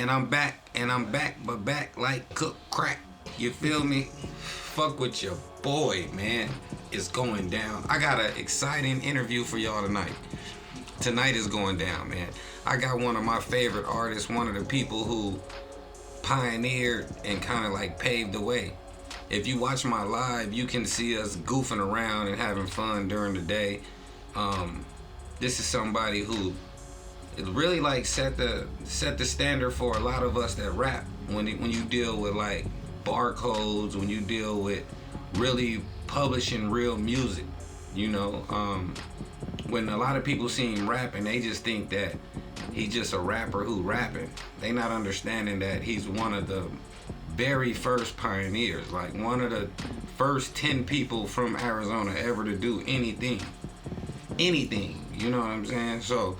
And I'm back, but back like cooked crack. You feel me? Fuck with your boy, man. It's going down. I got an exciting interview for y'all tonight. Tonight is going down, man. I got one of my favorite artists, one of the people who pioneered and kind of like paved the way. If you watch my live, you can see us goofing around and having fun during the day. This is somebody who it really like set the standard for a lot of us that rap. When you deal with like barcodes, when you deal with really publishing real music, you know, when a lot of people see him rapping, they just think that he's just a rapper who rapping. They not understanding that he's one of the very first pioneers, like one of the first 10 people from Arizona ever to do anything, you know what I'm saying? So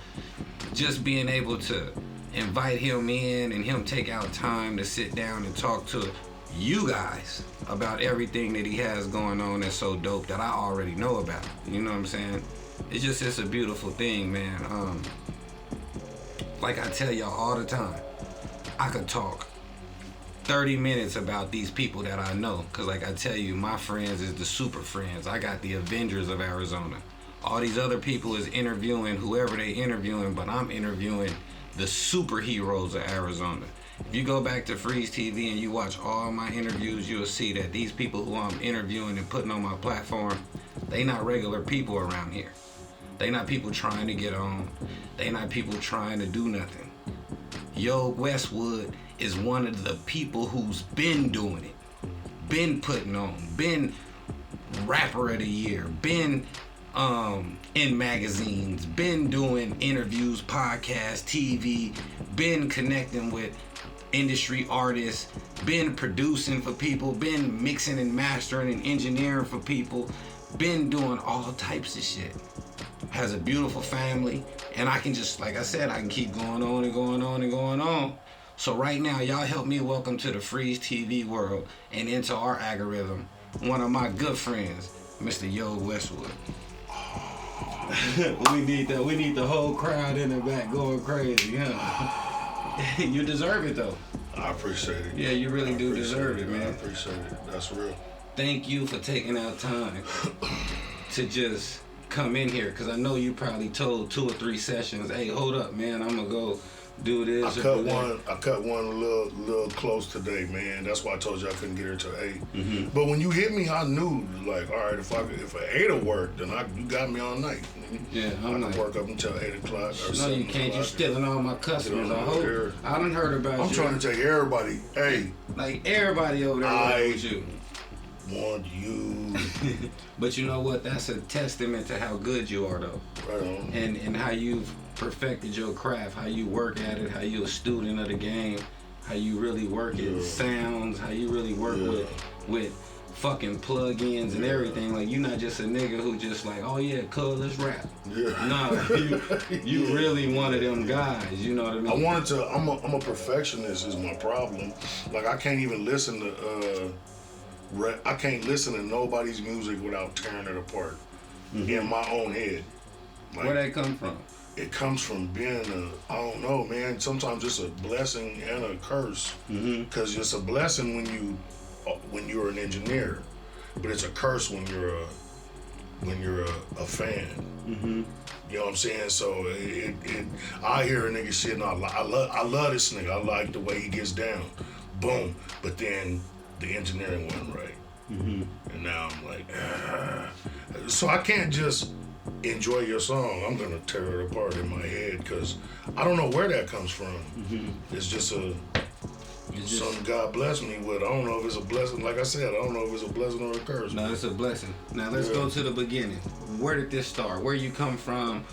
just being able to invite him in and him take out time to sit down and talk to you guys about everything that he has going on that's so dope that I already know about. You know what I'm saying? It's a beautiful thing, man. Like I tell y'all all the time, I could talk 30 minutes about these people that I know. Cause like I tell you, my friends is the super friends. I got the Avengers of Arizona. All these other people is interviewing whoever they interviewing, but I'm interviewing the superheroes of Arizona. If you go back to FREEZ TV and you watch all my interviews, you'll see that these people who I'm interviewing and putting on my platform, they not regular people around here. They not people trying to get on. They not people trying to do nothing. Yo Westwood is one of the people who's been doing it, been putting on, been rapper of the year, been in magazines, been doing interviews, podcasts, TV, been connecting with industry artists, been producing for people, been mixing and mastering and engineering for people, been doing all types of shit. Has a beautiful family, and I can just, like I said, I can keep going on and going on and going on. So right now, y'all help me welcome to the FREEZ TV world and into our algorithm, one of my good friends, Mr. Yo Westwood. We need the whole crowd in the back going crazy, huh? You deserve it though. I appreciate it. Yeah, you really do deserve it, man. I appreciate it. That's real. Thank you for taking out time to just come in here, because I know you probably told 2 or 3 sessions, hey, hold up, man, I'm gonna go do this. I cut one a little close today, man. That's why I told you I couldn't get here till 8. Mm-hmm. But when you hit me, I knew, like, all right, if 8'll work, then you got me all night. Yeah, I can work up until 8 o'clock. Or no, you can't. You stealing all my customers. I done heard about you. I'm trying to tell everybody, hey, like everybody over there with you. Want you. But you know what? That's a testament to how good you are, though. Right on. And how you've perfected your craft, how you work at it, how you a student of the game, how you really work at sounds, how you really work with fucking plug-ins and everything. Like, you're not just a nigga who just like, oh yeah, cuz, let's rap. Yeah. Nah, you really one of them guys, you know what I mean? I'm a perfectionist is my problem. Like, I can't even listen to I can't listen to nobody's music without tearing it apart in my own head. Like, where that come from? It comes from being I don't know, man. Sometimes it's a blessing and a curse. Because it's a blessing when you're an engineer, but it's a curse when you're a fan. You know what I'm saying? So I hear a nigga shit and I love this nigga. I like the way he gets down. Boom. But then the engineering wasn't right. And now I'm like, so I can't just enjoy your song. I'm gonna tear it apart in my head because I don't know where that comes from. It's just something God blessed me with. I don't know if it's a blessing. Like I said, I don't know if it's a blessing or a curse. No, it's a blessing. Now let's go to the beginning. Where did this start? Where you come from?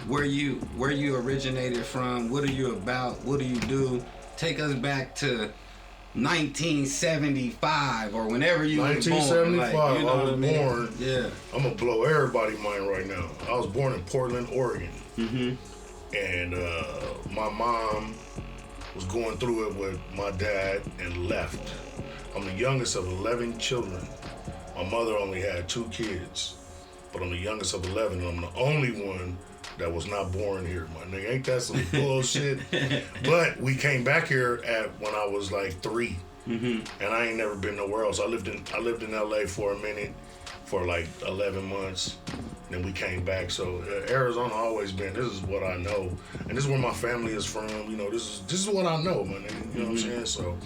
Where you originated from? What are you about? What do you do? Take us back to 1975 or whenever you was born. 1975, like, you know I was born. Yeah. I'm gonna blow everybody's mind right now. I was born in Portland, Oregon. And my mom was going through it with my dad and left. I'm the youngest of 11 children. My mother only had 2 kids, but I'm the youngest of 11, and I'm the only one that was not born here, my nigga. Ain't that some bullshit? But we came back here when I was like 3, and I ain't never been nowhere else. I lived in LA for a minute, for like 11 months. Then we came back. So Arizona always been. This is what I know, and this is where my family is from. You know, this is what I know, man. You know what I'm saying? So,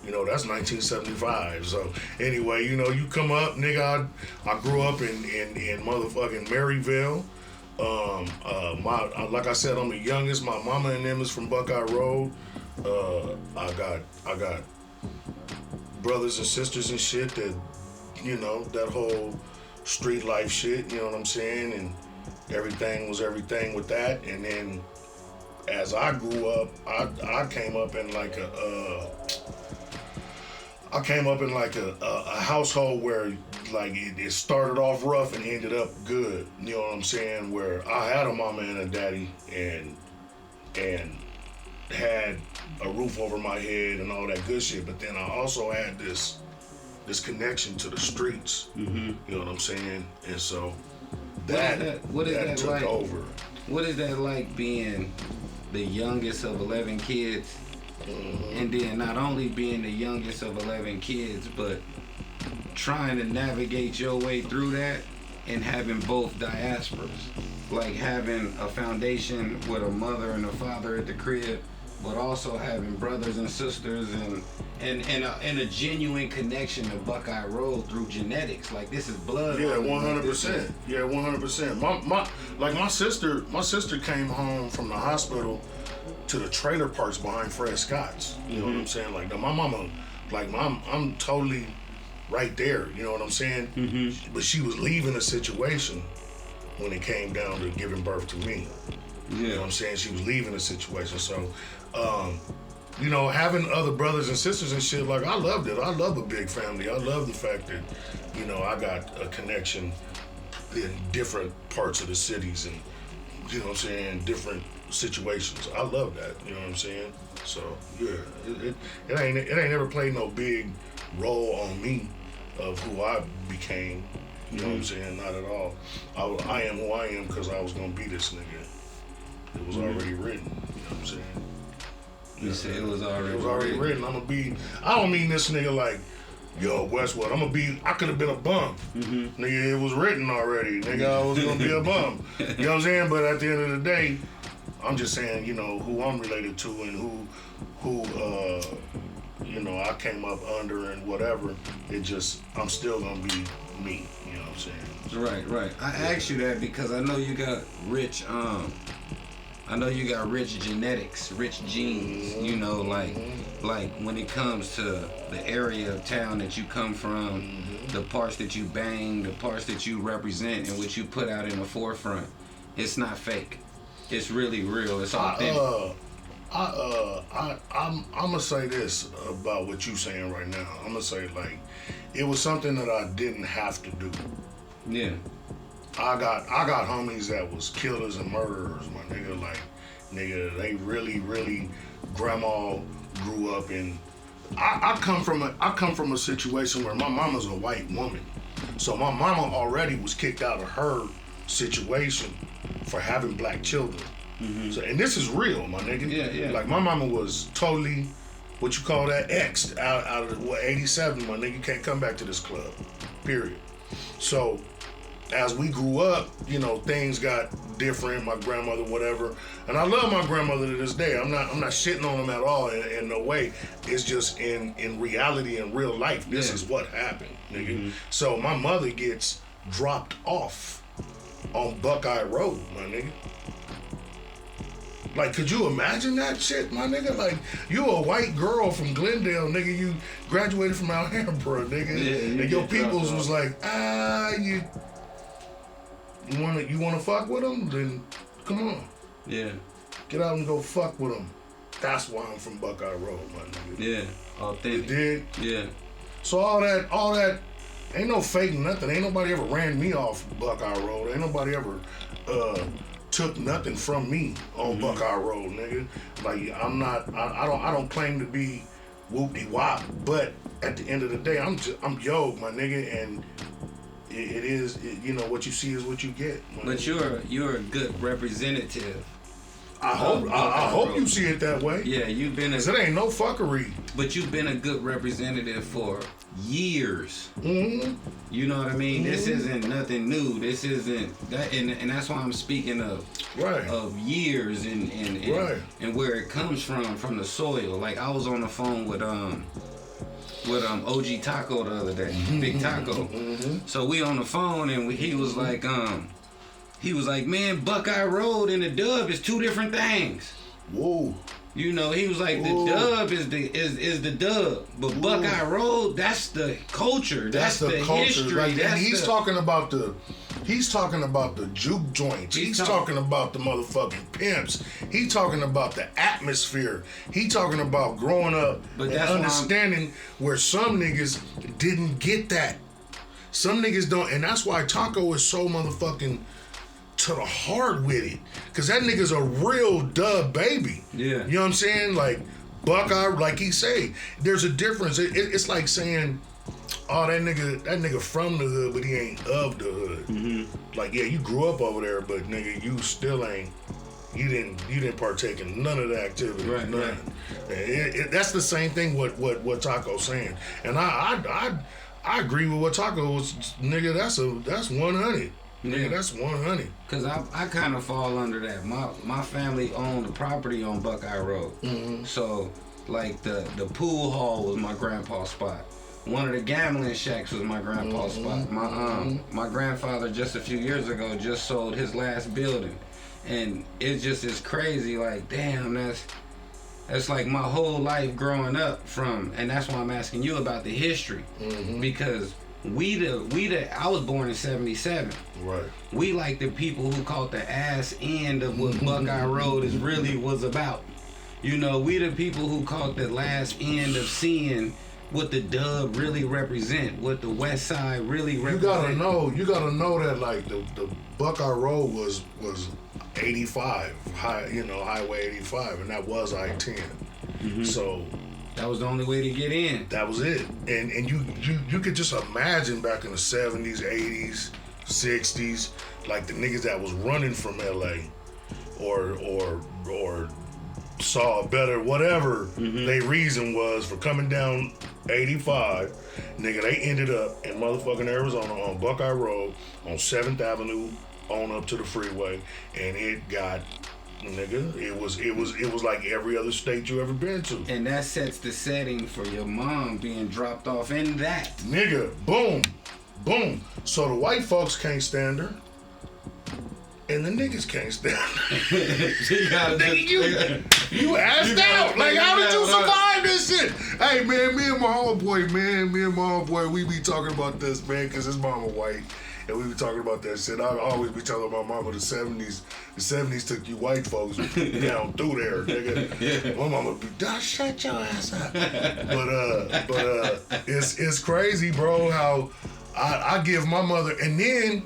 you know, that's 1975. So anyway, you know, you come up, nigga. I grew up in motherfucking Maryville. Like I said, I'm the youngest. My mama and them is from Buckeye Road. I got brothers and sisters and shit that, you know, that whole street life shit, you know what I'm saying? And everything was everything with that. And then as I grew up, I came up in like a household where like it started off rough and ended up good. You know what I'm saying? Where I had a mama and a daddy and had a roof over my head and all that good shit. But then I also had this connection to the streets. You know what I'm saying? And so that took like, over. What is that like being the youngest of 11 kids? And then not only being the youngest of 11 kids, but trying to navigate your way through that and having both diasporas. Like having a foundation with a mother and a father at the crib, but also having brothers and sisters and a genuine connection to Buckeye Road through genetics. Like this is blood. Yeah, 100%. Yeah, 100%. My sister came home from the hospital to the trailer parks behind Fred Scott's. You know what I'm saying? Like my mama, like I'm totally right there. You know what I'm saying? But she was leaving a situation when it came down to giving birth to me. You know what I'm saying? She was leaving a situation. So, you know, having other brothers and sisters and shit, like I loved it. I love a big family. I love the fact that, you know, I got a connection in different parts of the cities and, you know what I'm saying, different situations. I love that. You know what I'm saying? So yeah, it ain't never played no big role on me of who I became. You know what I'm saying? Not at all. I am who I am because I was gonna be this nigga. It was already written. You know what I'm saying? You said it was already written. I'm gonna be. I don't mean this nigga like, yo, Westwood. I'm gonna be. I could have been a bum. Nigga, it was written already. Nigga, I was gonna be a bum. You know what I'm saying? But at the end of the day, I'm just saying, you know, who I'm related to and who you know, I came up under and whatever. It just, I'm still gonna be me. You know what I'm saying? Right. I asked you that because I know you got rich. I know you got rich genetics, rich genes. You know, like when it comes to the area of town that you come from, the parts that you bang, the parts that you represent, and what you put out in the forefront. It's not fake. It's really real. It's authentic. I'm gonna say this about what you saying right now. I'm gonna say like, it was something that I didn't have to do. Yeah. I got homies that was killers and murderers, my nigga. Like, nigga, they really grandma grew up in. I come from a situation where my mama's a white woman, so my mama already was kicked out of her situation for having black children. So, and this is real, my nigga. Yeah. Like my mama was totally, what you call that, X'd out of 87, my nigga. You can't come back to this club, period. So, as we grew up, you know, things got different. My grandmother, whatever, and I love my grandmother to this day. I'm not shitting on them at all in no way. It's just in reality, in real life, this is what happened, nigga. So my mother gets dropped off on Buckeye Road, my nigga. Like, could you imagine that shit, my nigga? Like, you a white girl from Glendale, nigga. You graduated from Alhambra, nigga, and your peoples was like, you wanna fuck with them? Then come on. Yeah. Get out and go fuck with them. That's why I'm from Buckeye Road, my nigga. Yeah. Authentic. You dig? Yeah. So all that ain't no fake nothing. Ain't nobody ever ran me off Buckeye Road. Ain't nobody ever took nothing from me on Buckeye Road, nigga. Like I don't claim to be whoop-de-wop, but at the end of the day, I'm Yo, my nigga, and it is. You know, what you see is what you get. But you're a good representative. I hope you see it that way. Yeah, you've been. Cause it ain't no fuckery. But you've been a good representative for years. Mm-hmm. You know what I mean? Mm-hmm. This isn't nothing new. This isn't that, and that's why I'm speaking of years and and where it comes from the soil. Like I was on the phone with OG Taco the other day, Big Taco. Mm-hmm. So we on the phone and he was like, man, Buckeye Road and the Dub is two different things. Whoa. You know, he was like, the Dub is the Dub, but Buckeye Road, that's the culture, that's the culture. History. Like, and he's talking about the juke joints. He's talking about the motherfucking pimps. He's talking about the atmosphere. He's talking about growing up and understanding where some niggas didn't get that. Some niggas don't, and that's why Taco is so motherfucking to the heart with it, cause that nigga's a real Dub baby. Yeah, you know what I'm saying? Like Buckeye, like he say, there's a difference. It's like saying, oh, that nigga from the hood, but he ain't of the hood. Mm-hmm. Like, yeah, you grew up over there, but nigga, you still ain't. You didn't partake in none of the activity. Right, none. Right. That's the same thing. What Taco's saying, and I agree with what Taco was. Nigga, that's 100. Yeah, that's 100. Cause I kind of fall under that. My family owned the property on Buckeye Road. Mm-hmm. So like the pool hall was my grandpa's spot. One of the gambling shacks was my grandpa's spot. My grandfather just a few years ago just sold his last building, and it just is crazy. Like damn, that's like my whole life growing up from, and that's why I'm asking you about the history, because. I was born in 77. Right. We like the people who caught the ass end of what Buckeye Road was about. You know, we the people who caught the last end of seeing what the Dub really represent, what the West Side really represent. You gotta know that like the Buckeye Road was 85, Highway 85, and that was I-10. Mm-hmm. So that was the only way to get in. That was it. And you could just imagine back in the 70s, 80s, 60s, like the niggas that was running from LA or saw a better whatever their reason was for coming down 85. Nigga, they ended up in motherfucking Arizona on Buckeye Road on 7th Avenue on up to the freeway, and it got nigga, it was like every other state you ever been to. And that sets the setting for your mom being dropped off in that. Nigga, boom, boom. So the white folks can't stand her, and the niggas can't stand her. Nigga, you asked out. Like, how did you survive this shit? Hey, man, me and my homeboy, we be talking about this, man, because his mama white. And we be talking about that shit. I always be telling my mama the 70s took you white folks down through there, nigga. My mama be, shut your ass up. But it's crazy, bro, how I give my mother, and then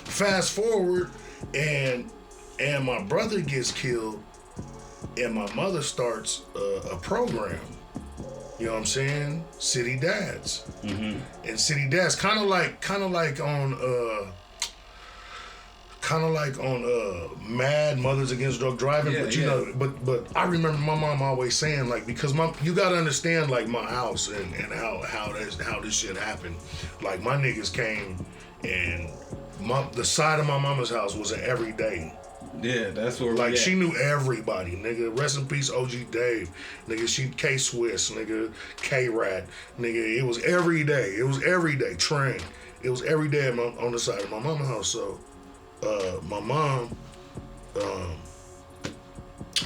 fast forward, and my brother gets killed, and my mother starts a program. You know what I'm saying? City Dads. Mm-hmm. And City Dads kind of like on Mad Mothers Against Drug Driving, but you know, but I remember my mom always saying, like, because you gotta understand, like, my house and how this shit happened. Like, my niggas came, and the side of my mama's house was an everyday. Yeah, that's where like she knew everybody, nigga. Rest in peace, OG Dave, nigga. She K Swiss, nigga. K Rat, nigga. It was every day. It was every day. Train. It was every day on the side of my mama's house. So, my mom,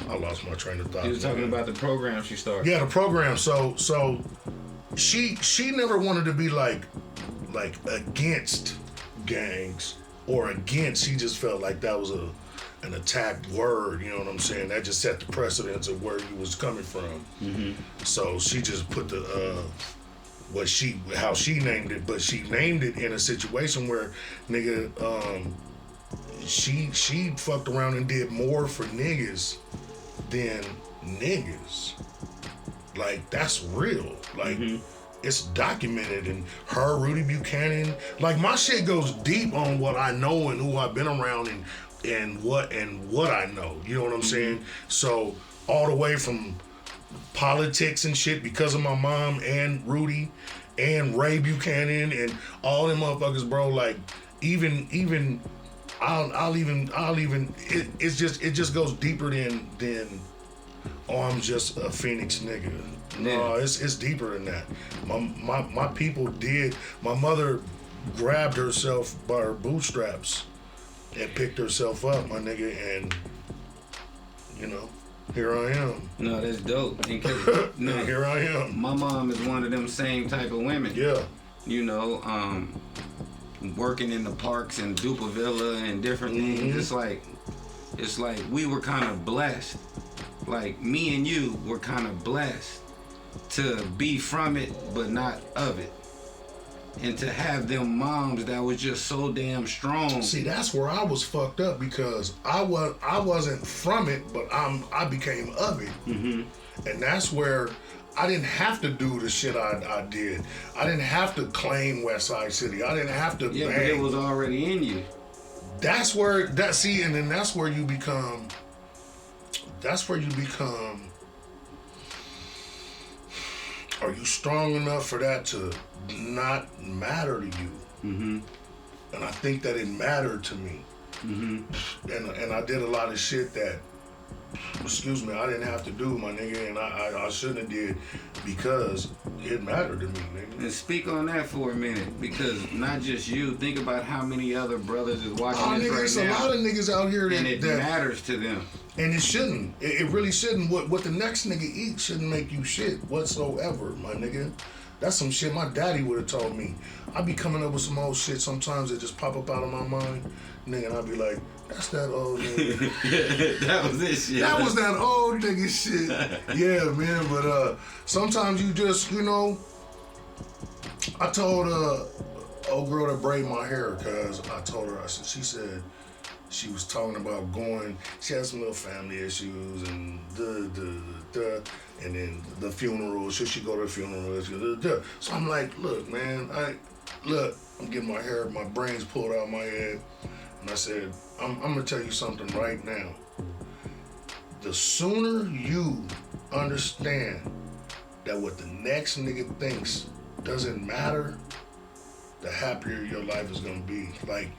I lost my train of thought. You was talking about the program she started. Yeah, the program. So she never wanted to be like against gangs or against. She just felt like that was an attacked word, you know what I'm saying? That just set the precedence of where you was coming from. Mm-hmm. So she just put how she named it, but she named it in a situation where, nigga, she fucked around and did more for niggas than niggas. Like, that's real. Like, it's documented. And her, Rudy Buchanan, like my shit goes deep on what I know and who I've been around and what I know. You know what I'm saying? So all the way from politics and shit because of my mom and Rudy and Ray Buchanan and all them motherfuckers, bro. Like even I'll even it just goes deeper than oh, I'm just a Phoenix nigga. No, it's deeper than that. My people did. My mother grabbed herself by her bootstraps and picked herself up, my nigga, and you know, here I am. No, that's dope. No, here I am. My mom is one of them same type of women. Yeah. You know, working in the parks and Dupervilla and different things. It's like we were kind of blessed. Like me and you were kind of blessed to be from it, but not of it. And to have them moms that was just so damn strong. See, that's where I was fucked up because I wasn't from it, but I became of it. Mm-hmm. And that's where I didn't have to do the shit I did. I didn't have to claim West Side City. I didn't have to. Yeah, but it was already in you. That's where and then that's where you become. That's where you become. Are you strong enough for that to not matter to you? Mm-hmm. And I think that it mattered to me. Mm-hmm. And I did a lot of shit that, excuse me, I didn't have to do, my nigga, and I shouldn't have did because it mattered to me, nigga. And speak on that for a minute, because not just you. Think about how many other brothers is watching this nigga, right it's now. A lot of niggas out here that matters to them. And it shouldn't. It really shouldn't. What the next nigga eats shouldn't make you shit whatsoever, my nigga. That's some shit my daddy would have told me. I be coming up with some old shit sometimes that just pop up out of my mind, nigga, and I be like, that's that old nigga. That was this shit. That was that old nigga shit. Yeah, man, but sometimes you just, you know, I told old girl to braid my hair, cause I told her, she said, she was talking about going, she had some little family issues and and then the funeral, should she go to the funeral? So I'm like, look, man, I'm getting my brains pulled out of my head. And I said, I'm gonna tell you something right now. The sooner you understand that what the next nigga thinks doesn't matter, the happier your life is gonna be. Like,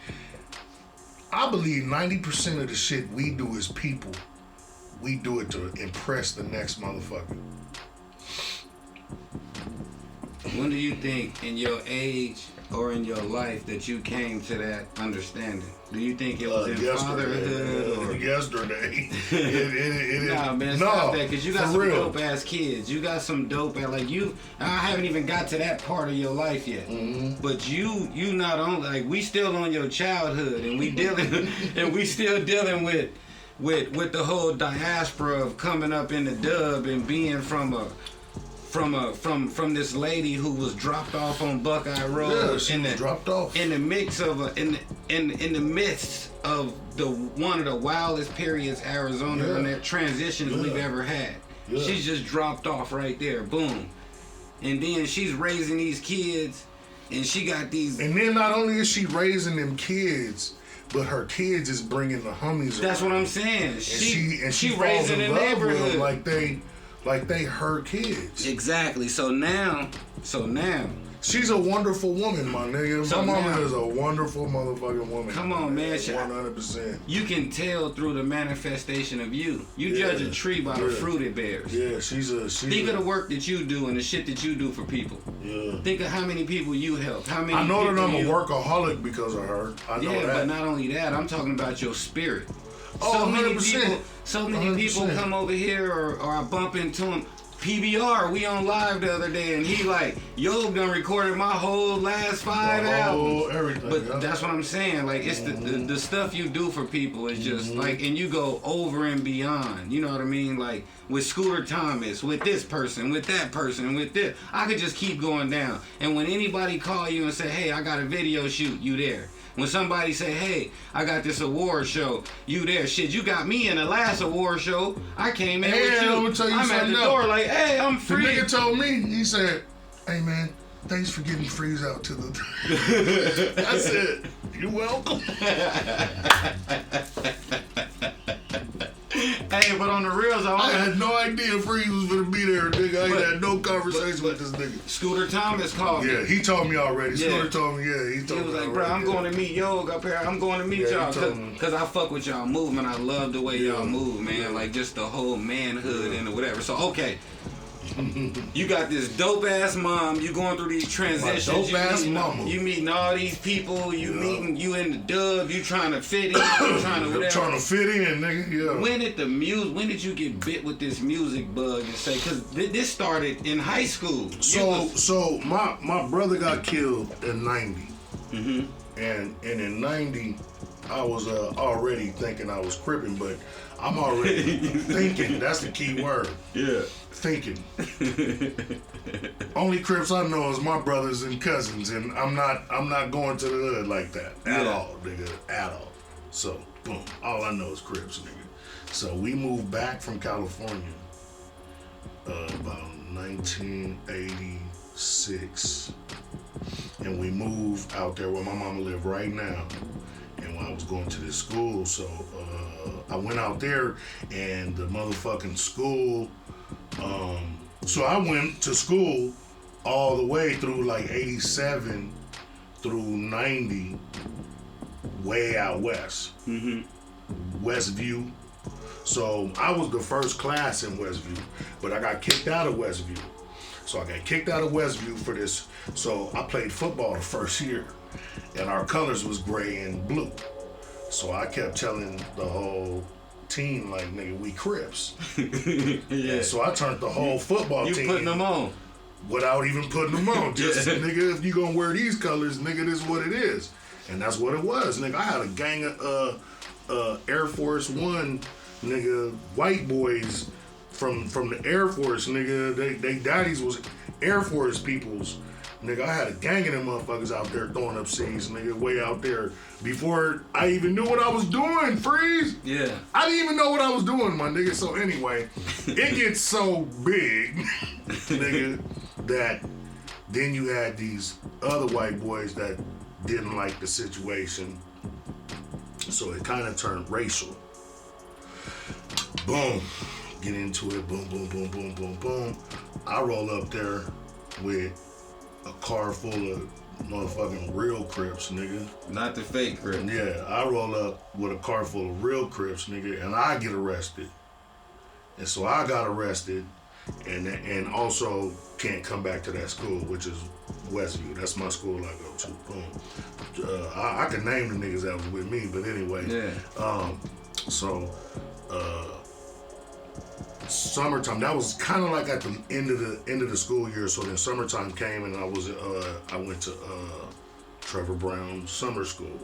I believe 90% of the shit we do as people, we do it to impress the next motherfucker. When do you think in your age or in your life that you came to that understanding? Do you think it was in fatherhood or yesterday? Nah, man, stop that, because you got some dope ass kids. You got some dope ass, like you. I haven't even got to that part of your life yet. Mm-hmm. But you not on, like, we still on your childhood, and we dealing and we still dealing with the whole diaspora of coming up in the dub and being from this lady who was dropped off on Buckeye Road. Yeah, she was dropped off in the mix of in the midst of one of the wildest periods Arizona and that transitions we've ever had. Yeah. She's just dropped off right there, boom, and then she's raising these kids, and she got these. And then not only is she raising them kids, but her kids is bringing the homies. That's around. What I'm saying. And she raising the neighborhood like they her kids. Exactly. So now she's a wonderful woman, my nigga. My mama is a wonderful motherfucking woman. Come on, man. 100%. You can tell through the manifestation of you. You judge a tree by the fruit it bears. Yeah, Think of the work that you do and the shit that you do for people. Yeah. Think of how many people you help. How many. I know that I'm a workaholic because of her. I know that. But not only that, I'm talking about your spirit. Oh, so many people come over here or I bump into them. PBR, we on live the other day, and he like, yo, done recorded my whole last 5 albums. Everything. But that's what I'm saying. Like, it's the stuff you do for people is just like, and you go over and beyond. You know what I mean? Like with Scooter Thomas, with this person, with that person, with this. I could just keep going down. And when anybody call you and say, hey, I got a video shoot, you there. When somebody say, hey, I got this award show, you there. Shit, you got me in the last award show. I came in with you. I'm at the door like, hey, I'm free. The nigga told me, he said, Hey man, thanks for getting FREEZ out to the. I said, you're welcome. Hey, but on the real, I had no idea FREEZ was gonna be there, nigga. I ain't had no conversation with this nigga. Scooter Thomas called me. Yeah, he told me already. Scooter told me, he told me. He was like, bro, I'm going to meet Yog up here. I'm going to meet y'all. Because I fuck with y'all movement. I love the way y'all move, man. Like, just the whole manhood and whatever. So, okay. You got this dope ass mom. You going through these transitions. Dope ass mama. You meeting all these people. You meeting. You in the dub. You trying to fit in. You trying to whatever. Trying to fit in, nigga. Yeah. When did you get bit with this music bug and say? Because this started in high school. So my brother got killed in '90, and in '90 I was already thinking I was crippin', but I'm already thinking. That's the key word. Yeah. Thinking. Only Crips I know is my brothers and cousins, and I'm not going to the hood like that at all, nigga, at all. So boom, all I know is Crips, nigga. So we moved back from California about 1986, and we moved out there where my mama live right now. And when I was going to this school, so I went out there, and the motherfucking school. So I went to school all the way through like 87 through 90, way out west. Westview. So I was the first class in Westview, but I got kicked out of Westview. So I got kicked out of Westview for this. So I played football the first year, and our colors was gray and blue. So I kept telling the whole team, like, nigga, we Crips. And so I turned the whole football team. You putting them on. Without even putting them on. Just, nigga, if you gonna wear these colors, nigga, this is what it is. And that's what it was. Nigga, I had a gang of Air Force One, nigga, white boys from the Air Force, nigga. They daddies was Air Force peoples. Nigga, I had a gang of them motherfuckers out there throwing up C's, nigga, way out there. Before I even knew what I was doing, FREEZ. Yeah. I didn't even know what I was doing, my nigga. So anyway, it gets so big, nigga, that then you had these other white boys that didn't like the situation. So it kind of turned racial. Boom. Get into it. Boom, boom, boom, boom, boom, boom. I roll up there with a car full of motherfucking real Crips, nigga. Not the fake Crips. Yeah, I roll up with a car full of real Crips, nigga, and I get arrested. And so I got arrested, and also can't come back to that school, which is Westview. That's my school I go to. Boom. I can name the niggas that was with me, but anyway. Yeah. Summertime. That was kind of like at the end of the school year. So then summertime came, and I went to Trevor Brown summer school.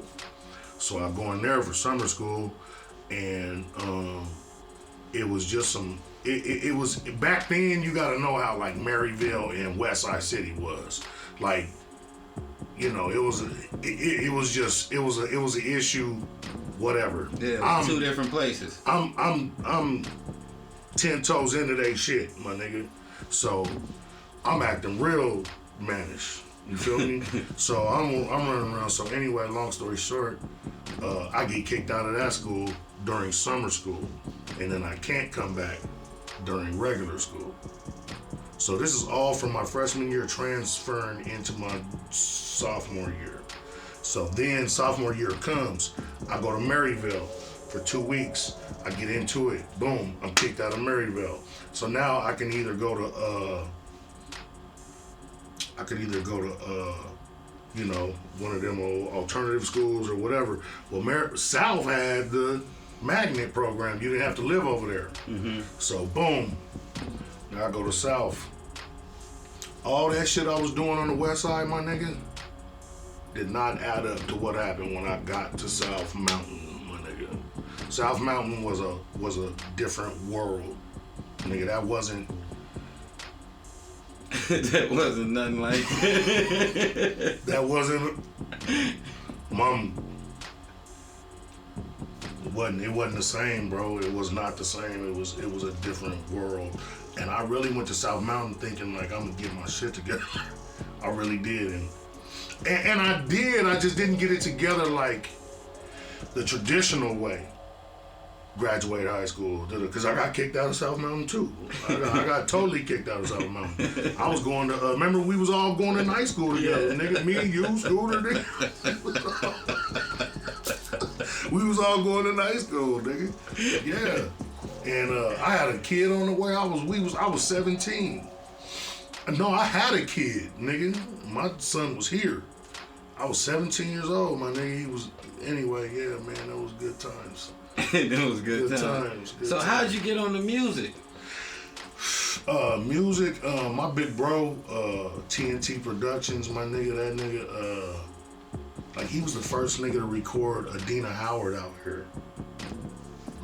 So I go in there for summer school, and it was just some. It was back then. You got to know how like Maryville and West Side City was. Like, you know, it was an issue. Whatever. Yeah, two different places. I'm 10 toes into they shit, my nigga. So I'm acting real mannish. You feel me? So I'm running around. So anyway, long story short, I get kicked out of that school during summer school, and then I can't come back during regular school. So this is all from my freshman year transferring into my sophomore year. So then sophomore year comes, I go to Maryville for 2 weeks. I get into it. Boom, I'm kicked out of Maryville. So now I can either go to you know, one of them old alternative schools or whatever. Well, South had the magnet program. You didn't have to live over there. So boom, now I go to South. All that shit I was doing on the west side, my nigga, did not add up to what happened when I got to South Mountain, my nigga. South Mountain was a different world, nigga. That wasn't. That wasn't nothing like that wasn't. Mom. wasn't the same, bro. It was not the same. It was a different world. And I really went to South Mountain thinking like I'm gonna get my shit together. I really did, and I did. I just didn't get it together like the traditional way. Graduated high school because I got kicked out of South Mountain too. I got totally kicked out of South Mountain. I was going to remember we was all going to night school together, nigga. Me, you, Scooter, nigga. We was all going to night school, nigga. Yeah. And I had a kid on the way. I was 17. No, I had a kid, nigga. My son was here. I was 17 years old, my nigga. He was anyway. Yeah, man, that was good times. That was good times. So how'd you get on the music? Music. My big bro, TNT Productions. My nigga, that nigga. Like he was the first nigga to record Adina Howard out here.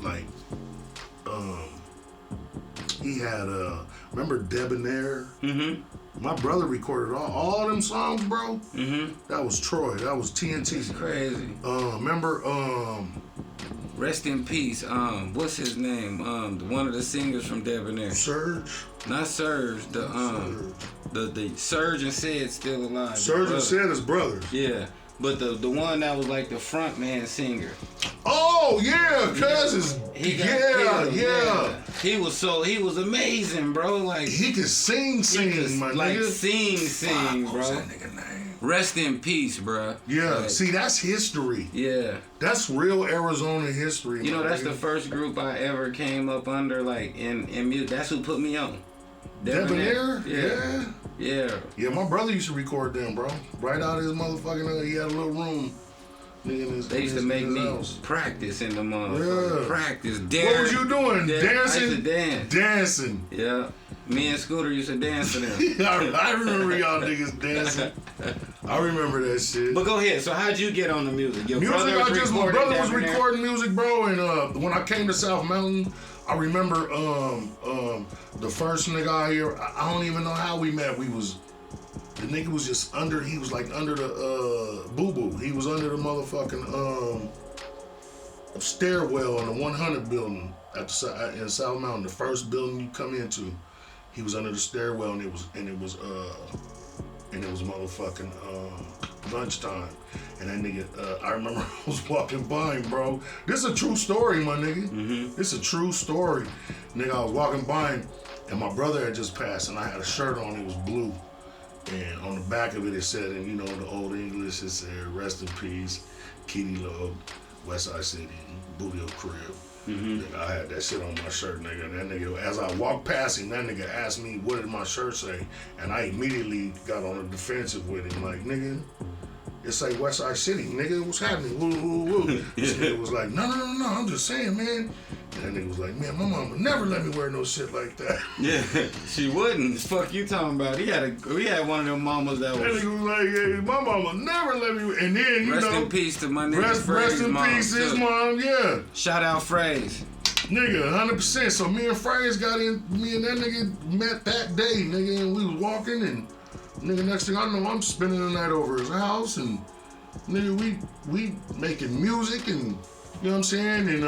Like. He had remember Debonair? Mm-hmm. My brother recorded all them songs, bro. Mm-hmm. That was Troy. That was TNT. That's crazy. Remember rest in peace. What's his name? One of the singers from Debonair. Serge. Not Serge. The Serge and Sid still alive. Serge and Sid is brothers. Yeah. But the one that was like the front man singer. Oh yeah, cuz yeah. He was amazing, bro. Like he could sing, my like nigga. Sing, what bro. was that nigga name? Rest in peace, bro. Yeah, like, see that's history. Yeah. That's real Arizona history. You know, that's the first group I ever came up under, like in music. That's who put me on. Debonair? Yeah. Yeah, my brother used to record them, bro. Right out of his motherfucking he had a little room. They used to make me practice in the motherfucker. Yeah. Practice. What was you doing? Dancing? I used to dance. Dancing. Yeah. Me and Scooter used to dance to them. I remember y'all niggas dancing. I remember that shit. But go ahead. So how'd you get on the music? My brother was recording music, bro, and when I came to South Mountain, I remember the first nigga out here, I don't even know how we met. The nigga was just under, he was like under the boo-boo. He was under the motherfucking stairwell in the 100 building in South Mountain, the first building you come into. He was under the stairwell and it was motherfucking lunchtime. And that nigga, I remember I was walking by him, bro. This is a true story, my nigga. Mm-hmm. This is a true story. Nigga, I was walking by him and my brother had just passed and I had a shirt on, it was blue. And on the back of it said, and you know, the old English, it said, rest in peace, Kitty Love, Westside City, Boothill Crib. Mm-hmm. Nigga, I had that shit on my shirt, nigga. And that nigga, as I walked past him, that nigga asked me, what did my shirt say? And I immediately got on the defensive with him, like, nigga, it say Westside City, nigga, what's happening? Woo, woo, woo. This nigga was like, no, I'm just saying, man. And that nigga was like, man, my mama never let me wear no shit like that. Yeah, she wouldn't. Fuck you talking about? We had one of them mamas that was. That nigga was like, hey, my mama never let me. And then you rest know, in peace to my nigga FREEZ. Rest in peace, his mom. Yeah. Shout out FREEZ. Nigga, 100%. So me and FREEZ got in. Me and that nigga met that day, nigga, and we was walking and. Nigga, next thing I know, I'm spending the night over his house, and nigga, we making music, and you know what I'm saying, and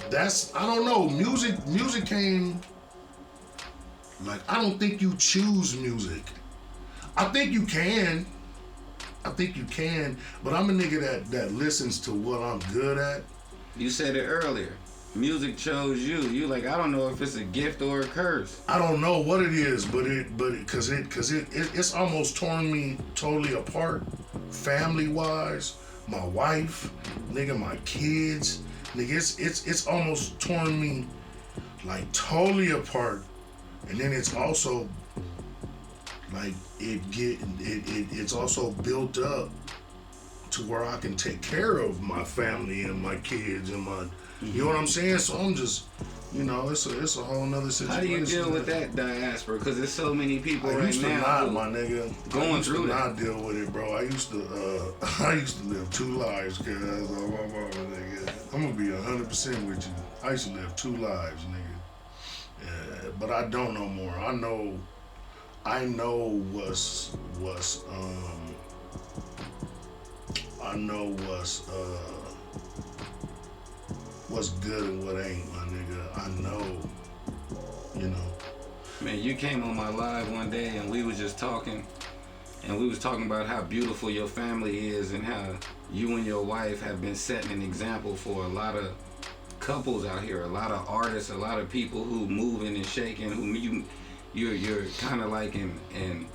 that's, I don't know, music came, like, I don't think you choose music. I think you can, but I'm a nigga that listens to what I'm good at. You said it earlier. Music chose you. You like, I don't know if it's a gift or a curse. I don't know what it is, but it's almost torn me totally apart, family wise. My wife, nigga, my kids, nigga, it's almost torn me like totally apart, and then it's also like it's also built up to where I can take care of my family and my kids and my. You know what I'm saying? So I'm just, you know, it's a whole nother situation. How do you deal with that diaspora? Because there's so many people right now. I used to not, my nigga. Going through that. I used to not deal with it, bro. I used to live two lives, cause oh, my mama, nigga. I'm gonna be 100% with you. I used to live two lives, nigga. But I don't no more. I know what's what's good and what ain't, my nigga. I know, you know. Man, you came on my live one day and we was just talking, and we was talking about how beautiful your family is and how you and your wife have been setting an example for a lot of couples out here, a lot of artists, a lot of people who moving and shaking, who you're kind of like and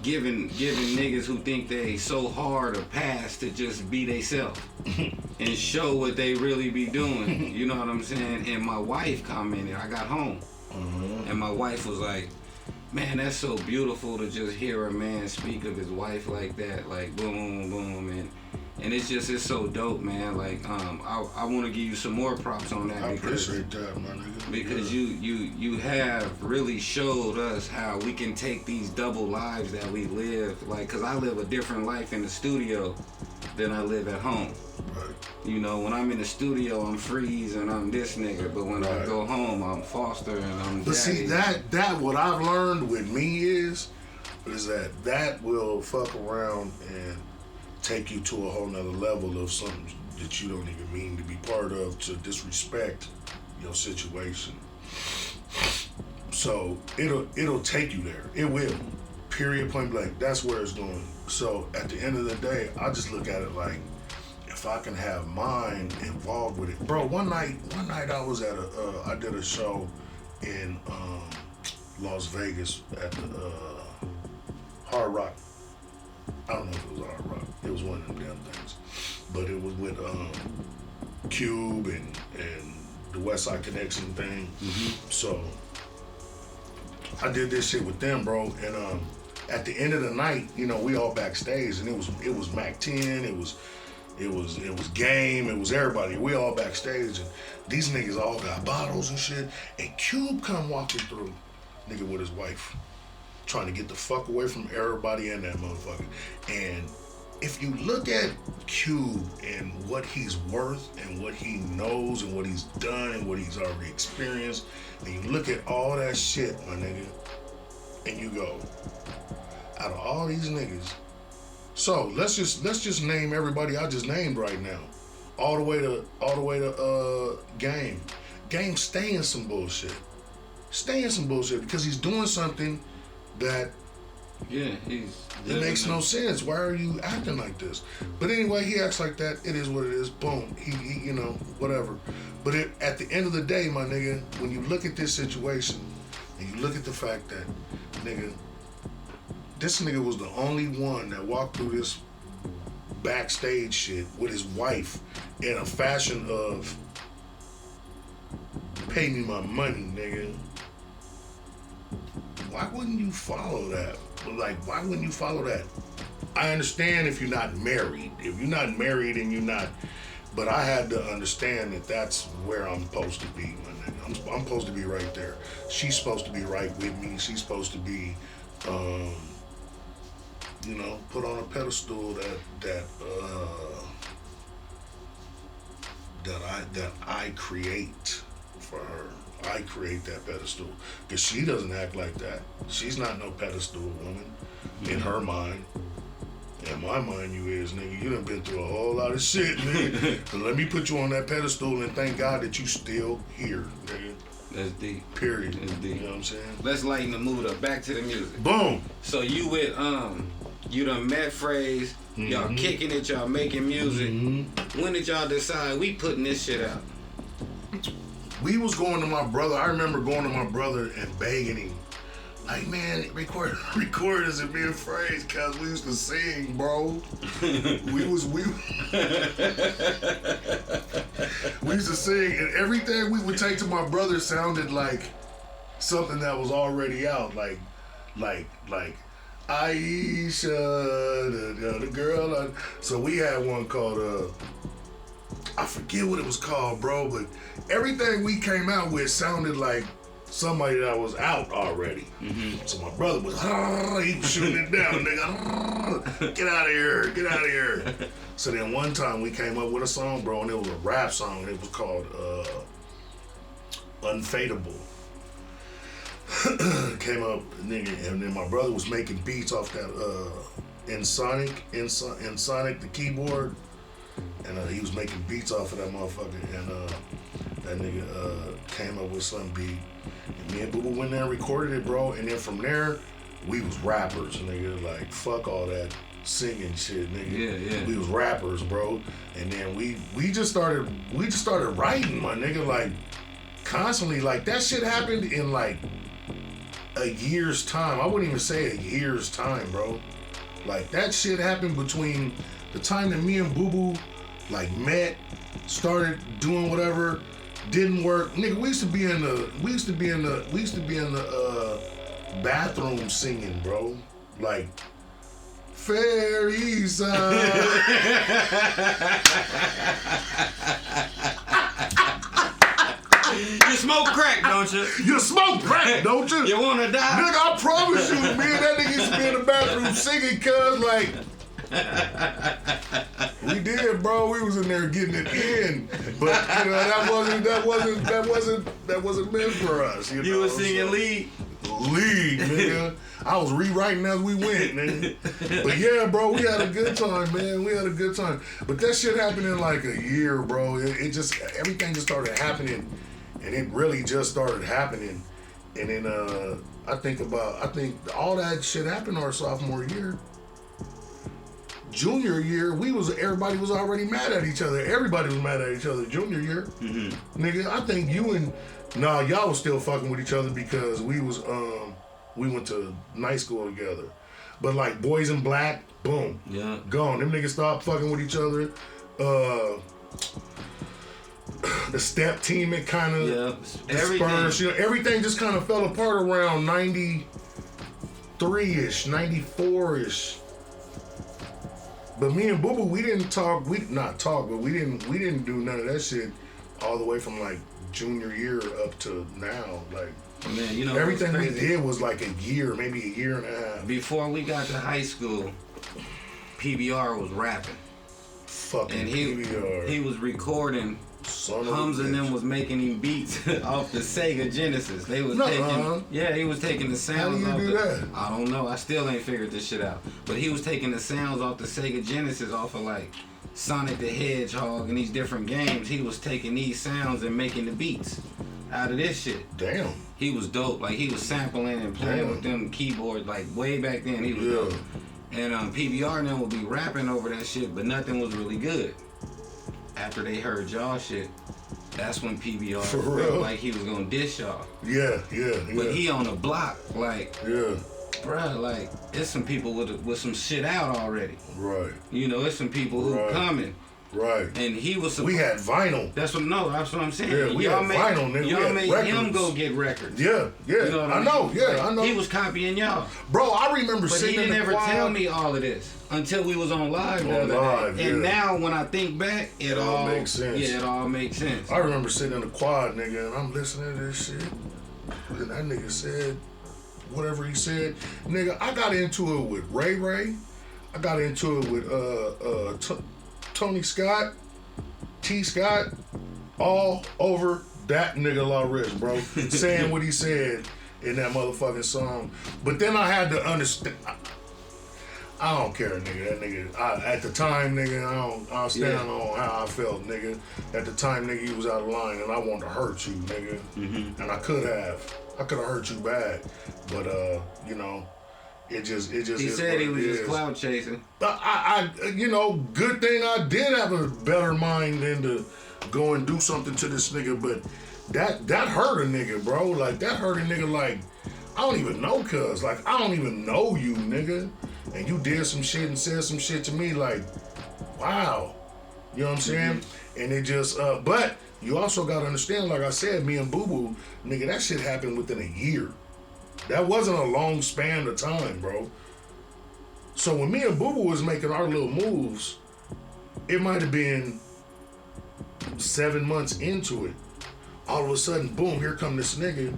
giving niggas who think they so hard a pass to just be theyself and show what they really be doing. You know what I'm saying? And my wife commented, I got home, and my wife was like, man, that's so beautiful to just hear a man speak of his wife like that, like boom, boom, and it's so dope, man. Like, I want to give you some more props on that. I appreciate that, my nigga. Because you have really showed us how we can take these double lives that we live, like, cause I live a different life in the studio than I live at home. Right. You know, when I'm in the studio, I'm FREEZ and I'm this nigga, but when I go home, I'm Foster and I'm But Daddy. see, that what I've learned with me is that will fuck around and take you to a whole nother level of something that you don't even mean to be part of, to disrespect your situation. So it'll take you there. It will. Period, point blank. That's where it's going. So at the end of the day, I just look at it like, if I can have mine involved with it. Bro, one night I was at I did a show in Las Vegas at the Hard Rock. I don't know if it was Hard Rock. It was one of them damn things. But it was with Cube and the West Side Connection thing. So I did this shit with them, bro. And at the end of the night, you know, we all backstage, and it was Mac 10, it was Game, it was everybody. We all backstage, and these niggas all got bottles and shit. And Cube come walking through, nigga with his wife, trying to get the fuck away from everybody in that motherfucker. And if you look at Cube and what he's worth and what he knows and what he's done and what he's already experienced, and you look at all that shit, my nigga, and you go, out of all these niggas, so let's just name everybody I just named right now, all the way to Game. Game stay in some bullshit. Stay in some bullshit because he's doing something that it makes no sense. Why are you acting like this? But anyway, he acts like that. It is what it is. Boom. He you know, whatever. But at the end of the day, my nigga, when you look at this situation and you look at the fact that, nigga, this nigga was the only one that walked through this backstage shit with his wife in a fashion of, pay me my money, nigga. Why wouldn't you follow that? Like, why wouldn't you follow that? I understand if you're not married. If you're not married and you're not, but I had to understand that that's where I'm supposed to be, my nigga. I'm supposed to be right there. She's supposed to be right with me. She's supposed to be, you know, put on a pedestal that I create for her. I create that pedestal because she doesn't act like that. She's not no pedestal woman in her mind. In my mind, you is, nigga. You done been through a whole lot of shit, nigga. So let me put you on that pedestal and thank God that you still here, nigga. That's deep. Period. That's deep. You know what I'm saying? Let's lighten the mood up. Back to the music. Boom. So you with you done met FREEZ. Y'all kicking it. Y'all making music. When did y'all decide we putting this shit out? We was going to my brother. I remember going to my brother and begging him, like, man, record us and me and FREEZ, cause we used to sing, bro. we used to sing, and everything we would take to my brother sounded like something that was already out, like Aisha, the girl. So we had one called I forget what it was called, bro, but everything we came out with sounded like somebody that was out already. So my brother was, he was shooting it down, nigga. Get out of here, get out of here. So then one time we came up with a song, bro, and it was a rap song, and it was called Unfadable. Came up, nigga, and then my brother was making beats off that in Sonic, the keyboard. and he was making beats off of that motherfucker, and that nigga came up with some beat, and me and Boo Boo went there and recorded it, bro, and then from there, we was rappers, nigga, like, fuck all that singing shit, nigga. Yeah. We was rappers, bro, and then we just started writing, my nigga, like, constantly. Like, that shit happened in, like, a year's time. I wouldn't even say a year's time, bro. Like, that shit happened between the time that me and Boo Boo, like, met, started doing whatever, didn't work. Nigga, we used to be in the bathroom singing, bro. Like, FREEZ. You smoke crack, don't you? You smoke crack, don't you? You wanna die? Nigga, I promise you, me and that nigga used to be in the bathroom singing, cuz, like, we did, bro. We was in there getting it in, but you know that wasn't meant for us. You know? Was singing lead, nigga. I was rewriting as we went, nigga. But yeah, bro, we had a good time, man. We had a good time. But that shit happened in like a year, bro. It just, everything just started happening, and it really just started happening. And then I think all that shit happened our sophomore year. Junior year, everybody was already mad at each other. Everybody was mad at each other. Junior year, nigga, I think y'all was still fucking with each other because we went to night school together. But like Boys in Black, boom, gone. Them niggas stopped fucking with each other. The step team, it kind of dispersed. You know, everything just kind of fell apart around 93-ish, 94-ish. But me and Boo Boo, we didn't talk. We didn't do none of that shit all the way from like junior year up to now. Like, man, you know, everything we did was like a year, maybe a year and a half. Before we got to high school, PBR was rapping. Fucking and PBR. He was recording. Hums and them was making him beats off the Sega Genesis. They was he was taking the sounds off that? I don't know. I still ain't figured this shit out. But he was taking the sounds off the Sega Genesis off of like Sonic the Hedgehog and these different games. He was taking these sounds and making the beats out of this shit. Damn. He was dope. Like, he was sampling and playing with them keyboards like way back then. He was dope. And PBR and them would be rapping over that shit, but nothing was really good. After they heard y'all shit, that's when PBR felt like he was gonna dish y'all. Yeah. But he on the block, like, bruh, like, it's some people with some shit out already. Right. You know, it's some people who coming. Right. And he was. We had vinyl. That's what I'm saying. Yeah, we had vinyl, nigga. Y'all made records. him go get records. Yeah. You know what I know. Yeah, I know. He was copying y'all. Bro, I remember sitting in the quad. But he didn't ever tell me all of this until we was on live the other day. And now when I think back, it all makes sense. Yeah, it all makes sense. I remember sitting in the quad, nigga, and I'm listening to this shit. And that nigga said whatever he said. Nigga, I got into it with Ray Ray. I got into it with Tony Scott, T. Scott, all over that nigga La Rich, bro. Saying what he said in that motherfucking song. But then I had to understand. I don't care, nigga. That nigga, at the time, nigga, I'll stand on how I felt, nigga. At the time, nigga, you was out of line, and I wanted to hurt you, nigga. And I could have hurt you bad, but you know, it just. He said he was just cloud chasing. I you know, good thing I did have a better mind than to go and do something to this nigga, but that hurt a nigga, bro. Like, that hurt a nigga. Like, I don't even know, cuz. Like, I don't even know you, nigga. And you did some shit and said some shit to me, like, wow. You know what I'm saying? And it just, but you also got to understand, like I said, me and Boo Boo, nigga, that shit happened within a year. That wasn't a long span of time, bro. So when me and Boo Boo was making our little moves, it might have been 7 months into it. All of a sudden, boom, here come this nigga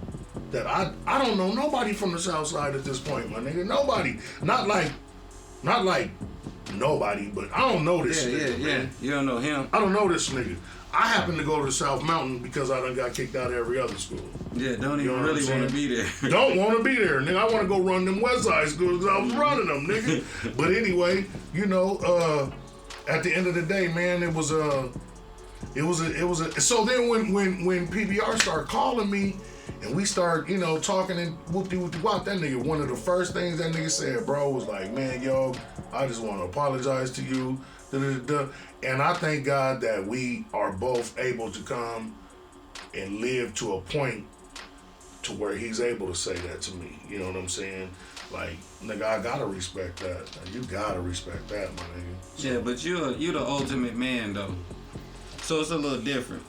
that I don't know nobody from the South Side at this point, my nigga. Nobody. Not like nobody, but I don't know this nigga, man. You don't know him. I don't know this nigga. I happen to go to the South Mountain because I done got kicked out of every other school. Yeah, don't even really want to be there. Don't want to be there, nigga. I want to go run them West Side schools because I was running them, nigga. But anyway, you know, at the end of the day, man, it was a. So then when PBR started calling me, and we start, talking and whoop-de-whoop-de-wop, that nigga, one of the first things that nigga said, bro, was like, man, yo, I just want to apologize to you. Da-da-da-da. And I thank God that we are both able to come and live to a point to where he's able to say that to me. You know what I'm saying? Like, nigga, I gotta respect that. You gotta respect that, my nigga. Yeah, but you're the ultimate man, though. So it's a little different.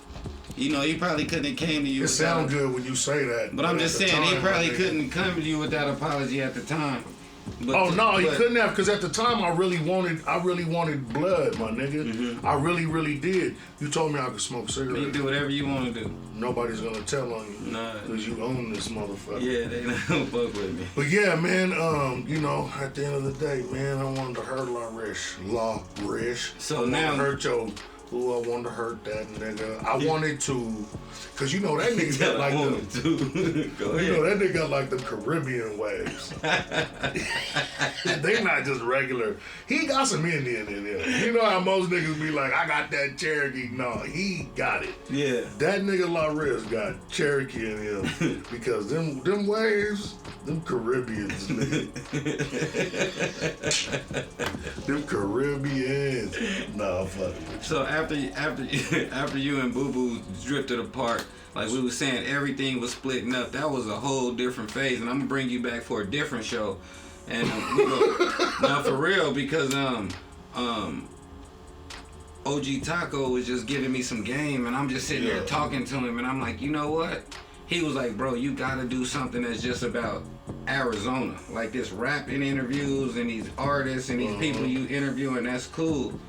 He probably couldn't have came to you. It sounds good when you say that. But I'm just saying, he probably couldn't come to you with that apology at the time. But he couldn't have, because at the time I really wanted blood, my nigga. Mm-hmm. I really, really did. You told me I could smoke cigarettes. You do whatever you want to do. Nobody's gonna tell on you. Nah. Because you own this motherfucker. Yeah, they don't fuck with me. But yeah, man, at the end of the day, man, I wanted to hurt La Rish. So now hurt your. Ooh, I wanted to hurt that nigga. I wanted to, cause that nigga got like Go ahead. That nigga got like the Caribbean waves. They not just regular. He got some Indian in him. You know how most niggas be like, I got that Cherokee. No, he got it. Yeah. That nigga La Riz got Cherokee in him because them waves, them Caribbeans, nigga. Them Caribbeans. Nah, fuck it. So after you and Boo Boo drifted apart, like we were saying, everything was splitting up. That was a whole different phase, and I'm gonna bring you back for a different show. And we go now for real, because OG Taco was just giving me some game, and I'm just sitting there talking to him, and I'm like, you know what? He was like, bro, you gotta do something that's just about Arizona, like this rapping interviews and these artists and these people you interview, and that's cool.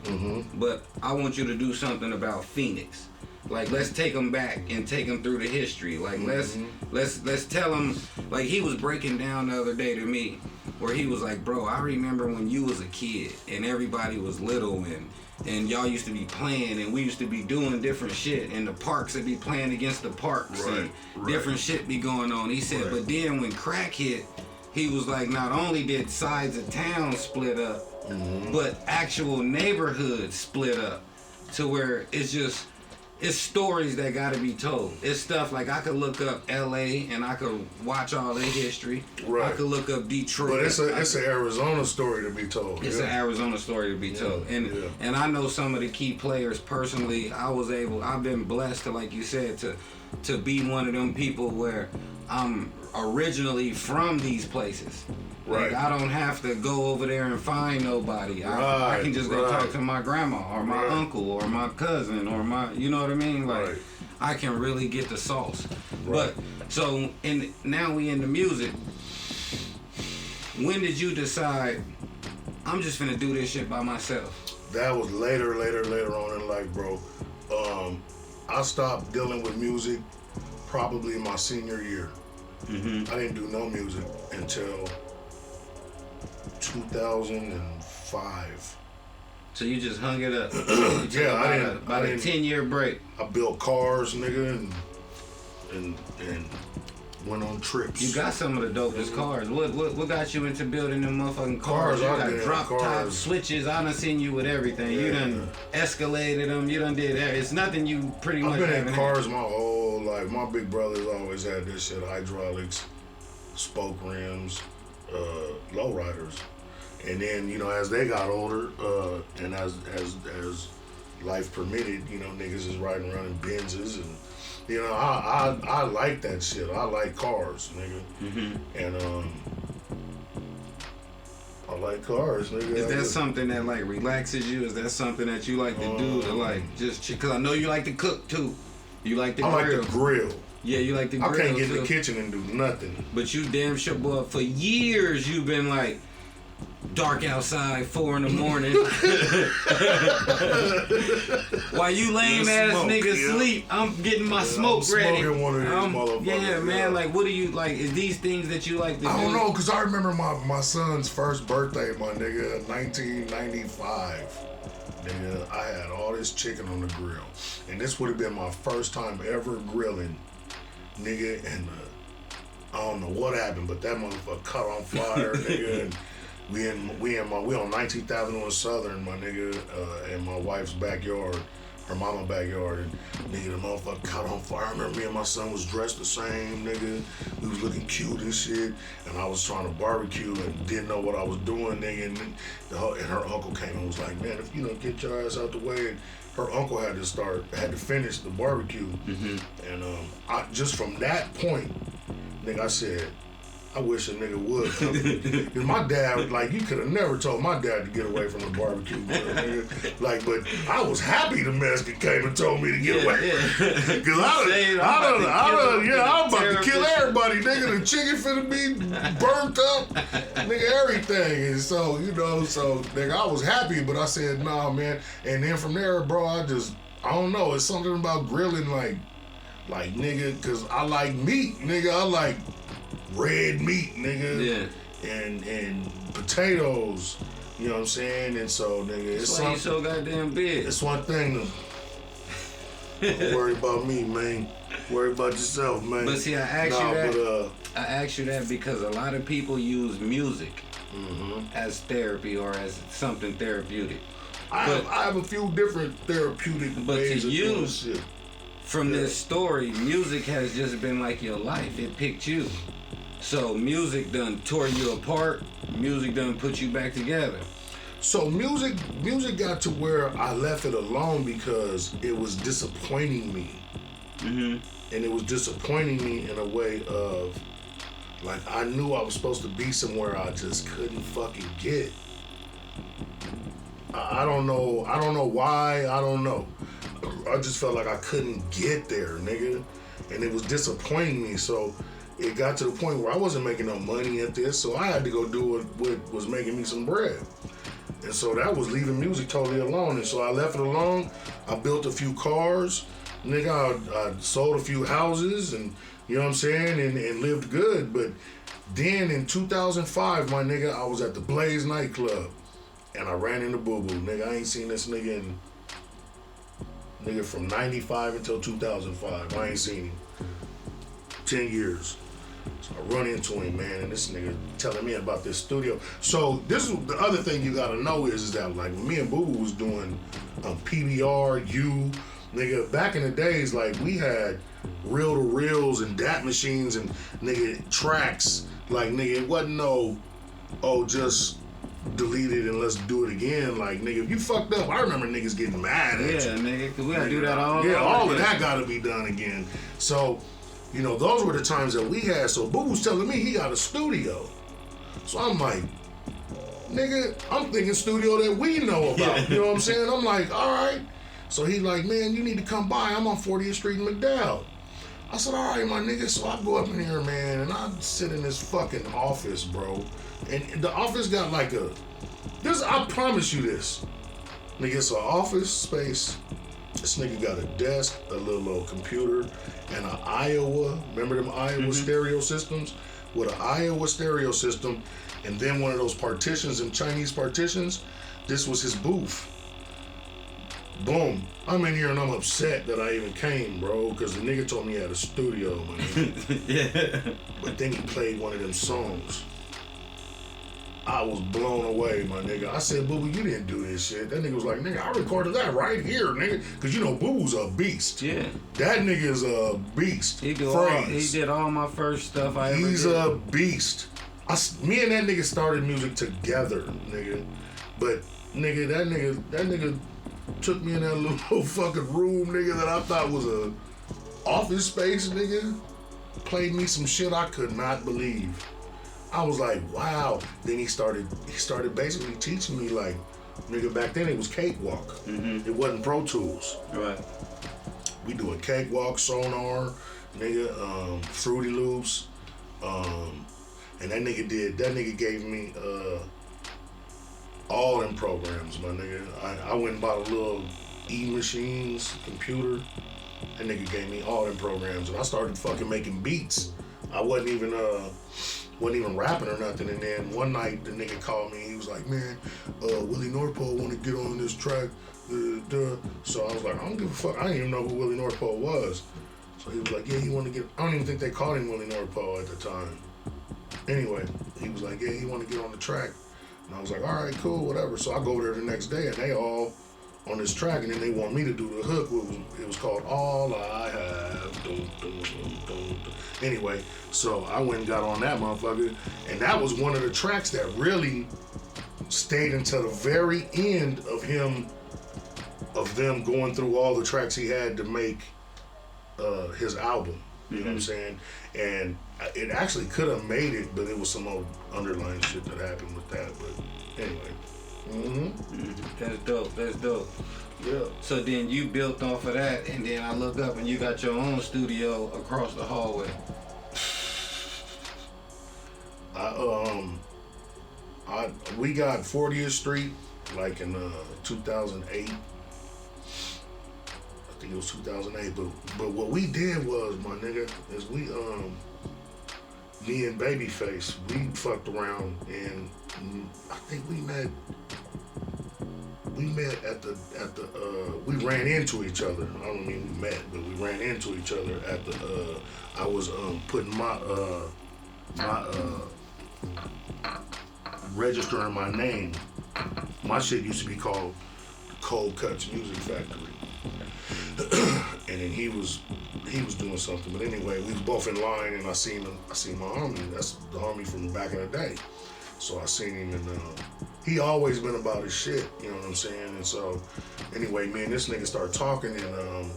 But I want you to do something about Phoenix. Like, let's take them back and take them through the history. Like, let's tell them. Like, he was breaking down the other day to me, where he was like, bro, I remember when you was a kid and everybody was little and y'all used to be playing and we used to be doing different shit, and the parks would be playing against the parks and different shit be going on. He said, but then when crack hit, he was like, not only did sides of town split up, but actual neighborhoods split up to where it's stories that gotta be told. It's stuff like I could look up LA and I could watch all their history. Right. I could look up Detroit. But it's an Arizona story to be told. It's an Arizona story to be told. And I know some of the key players personally. I've been blessed to, like you said, to be one of them people where I'm originally from these places. Like, I don't have to go over there and find nobody. I can just go talk to my grandma or my uncle or my cousin or you know what I mean? Like, I can really get the sauce. But, so, now we in the music. When did you decide, I'm just finna do this shit by myself? That was later on in life, bro. I stopped dealing with music probably in my senior year. I didn't do no music until 2005. So you just hung it up? I didn't. About a 10-year break. I built cars, nigga, and went on trips. You got some of the dopest cars. What got you into building them motherfucking cars? You got drop top switches. I done seen you with everything. You done escalated them. You done did that. It's nothing you pretty much. I've been in cars my whole life. My big brothers always had this shit: hydraulics, spoke rims, lowriders. And then, as they got older, and as life permitted, niggas is riding around in Benzes, and I like that shit. I like cars, nigga. And I like cars, nigga. Is that something that like relaxes you? Is that something that you like to do to like just? Because I know you like to cook too. You like to grill. I like to grill. Yeah, you like to grill. I can't get in the kitchen and do nothing. But you damn sure, boy. For years you've been like. Dark outside, 4 a.m. While you lame ass niggas sleep, I'm getting my smoke ready. One of these motherfuckers. Yeah, man. Like, what do you like? Is these things that you like to do? I don't know, cause I remember my son's first birthday, my nigga, 1995. Nigga, I had all this chicken on the grill, and this would have been my first time ever grilling, nigga. And I don't know what happened, but that motherfucker caught on fire, nigga. And We on 19th Avenue in Southern, my nigga, in my wife's backyard, her mama backyard, and nigga, the motherfucker caught on fire. I remember me and my son was dressed the same, nigga. We was looking cute and shit, and I was trying to barbecue and didn't know what I was doing, nigga. And her uncle came and was like, man, if you don't get your ass out the way. And her uncle had to finish the barbecue, and I just from that point, nigga, I said, I wish a nigga would come. Cause my dad, like, you could have never told my dad to get away from the barbecue, nigga. Like, but I was happy the Mexican came and told me to get away. Cause I'm about to kill everybody, nigga. The chicken finna be burnt up, nigga, everything. And so, nigga, I was happy, but I said, nah, man. And then from there, bro, I don't know. It's something about grilling, like, nigga, cause I like meat, nigga. I like red meat, nigga. Yeah. And potatoes. You know what I'm saying? And so, nigga, that's why you so goddamn big. It's one thing to don't worry about me, man. Worry about yourself, man. But see, I asked you that because a lot of people use music as therapy or as something therapeutic. I have a few different therapeutic ways of doing shit. From this story, music has just been like your life. It picked you. So music done tore you apart. Music done put you back together. So music got to where I left it alone because it was disappointing me. And it was disappointing me in a way of, like, I knew I was supposed to be somewhere I just couldn't fucking get. I don't know why. I don't know. I just felt like I couldn't get there, nigga. And it was disappointing me. So it got to the point where I wasn't making no money at this, so I had to go do what was making me some bread. And so that was leaving music totally alone. And so I left it alone. I built a few cars. Nigga, I sold a few houses and, you know what I'm saying, and lived good. But then in 2005, my nigga, I was at the Blaze nightclub and I ran into Boo Boo. Nigga, I ain't seen this nigga from 95 until 2005. I ain't seen him. 10 years. So I run into him, man, and this nigga telling me about this studio. So this is the other thing you gotta know is that, like, when me and Boo Boo was doing PBR, nigga, back in the days, like, we had reel-to-reels and DAT machines and, nigga, tracks. Like, nigga, it wasn't just delete it and let's do it again. Like, nigga, if you fucked up, I remember niggas getting mad at you. Yeah, nigga, cause we gotta do that all. Yeah, all of that gotta be done again. So, you know, those were the times that we had. So Boo Boo's telling me he got a studio. So I'm like, nigga, I'm thinking studio that we know about. You know what I'm saying? I'm like, all right. So he's like, man, you need to come by. I'm on 40th Street in McDowell. I said, all right, my nigga. So I go up in here, man, and I sit in this fucking office, bro. And the office got like I promise you this. Nigga, it's an office space. This nigga got a desk, a little old computer, and an Iowa. Remember them Iowa stereo systems? With an Iowa stereo system, and then one of those partitions and Chinese partitions. This was his booth. Boom. I'm in here and I'm upset that I even came, bro, because the nigga told me he had a studio, man. Yeah. But then he played one of them songs. I was blown away, my nigga. I said, Boo Boo, you didn't do this shit. That nigga was like, nigga, I recorded that right here, nigga. Because, you know, Boo Boo's a beast. Yeah. That nigga is a beast. He did all my first stuff I ever did. He's a beast. Me and that nigga started music together, nigga. But, nigga, that nigga took me in that little fucking room, nigga, that I thought was a office space, nigga. Played me some shit I could not believe. I was like, wow. Then he started basically teaching me, like, nigga, back then it was Cakewalk. It wasn't Pro Tools. Right. We do a Cakewalk, Sonar, nigga, Fruity Loops. And that nigga gave me all them programs, my nigga. I went and bought a little E-Machines computer. That nigga gave me all them programs. And I started fucking making beats. I wasn't even rapping or nothing. And then one night the nigga called me. He was like, man, Willie Northpole want to get on this track. So I was like, I don't give a fuck. I didn't even know who Willie Northpole was. So he was like, yeah, he want to get. I don't even think they called him Willie Northpole at the time. Anyway, he was like, yeah, he want to get on the track. And I was like, all right, cool, whatever. So I go over there the next day, and they all on this track, and then they want me to do the hook. It was called All I Have. Dun, dun, dun, dun, dun. Anyway, so I went and got on that motherfucker, and that was one of the tracks that really stayed until the very end of them going through all the tracks he had to make his album. You know what I'm saying? And it actually could have made it, but it was some old underlying shit that happened with that. But anyway. That's dope. That's dope. Yeah. So then you built off of that, and then I look up and you got your own studio across the hallway. We got 40th Street like in 2008. I think it was 2008. But what we did was, my nigga, is me and Babyface, we fucked around, and I think we met at the we ran into each other. I don't mean we met, but we ran into each other at the I was putting my registering my name. My shit used to be called Cold Cuts Music Factory. And then he was doing something. But anyway, we was both in line, and I seen my homie. That's the homie from back in the day. So I seen him, and he always been about his shit, you know what I'm saying? And so anyway, me and this nigga started talking, and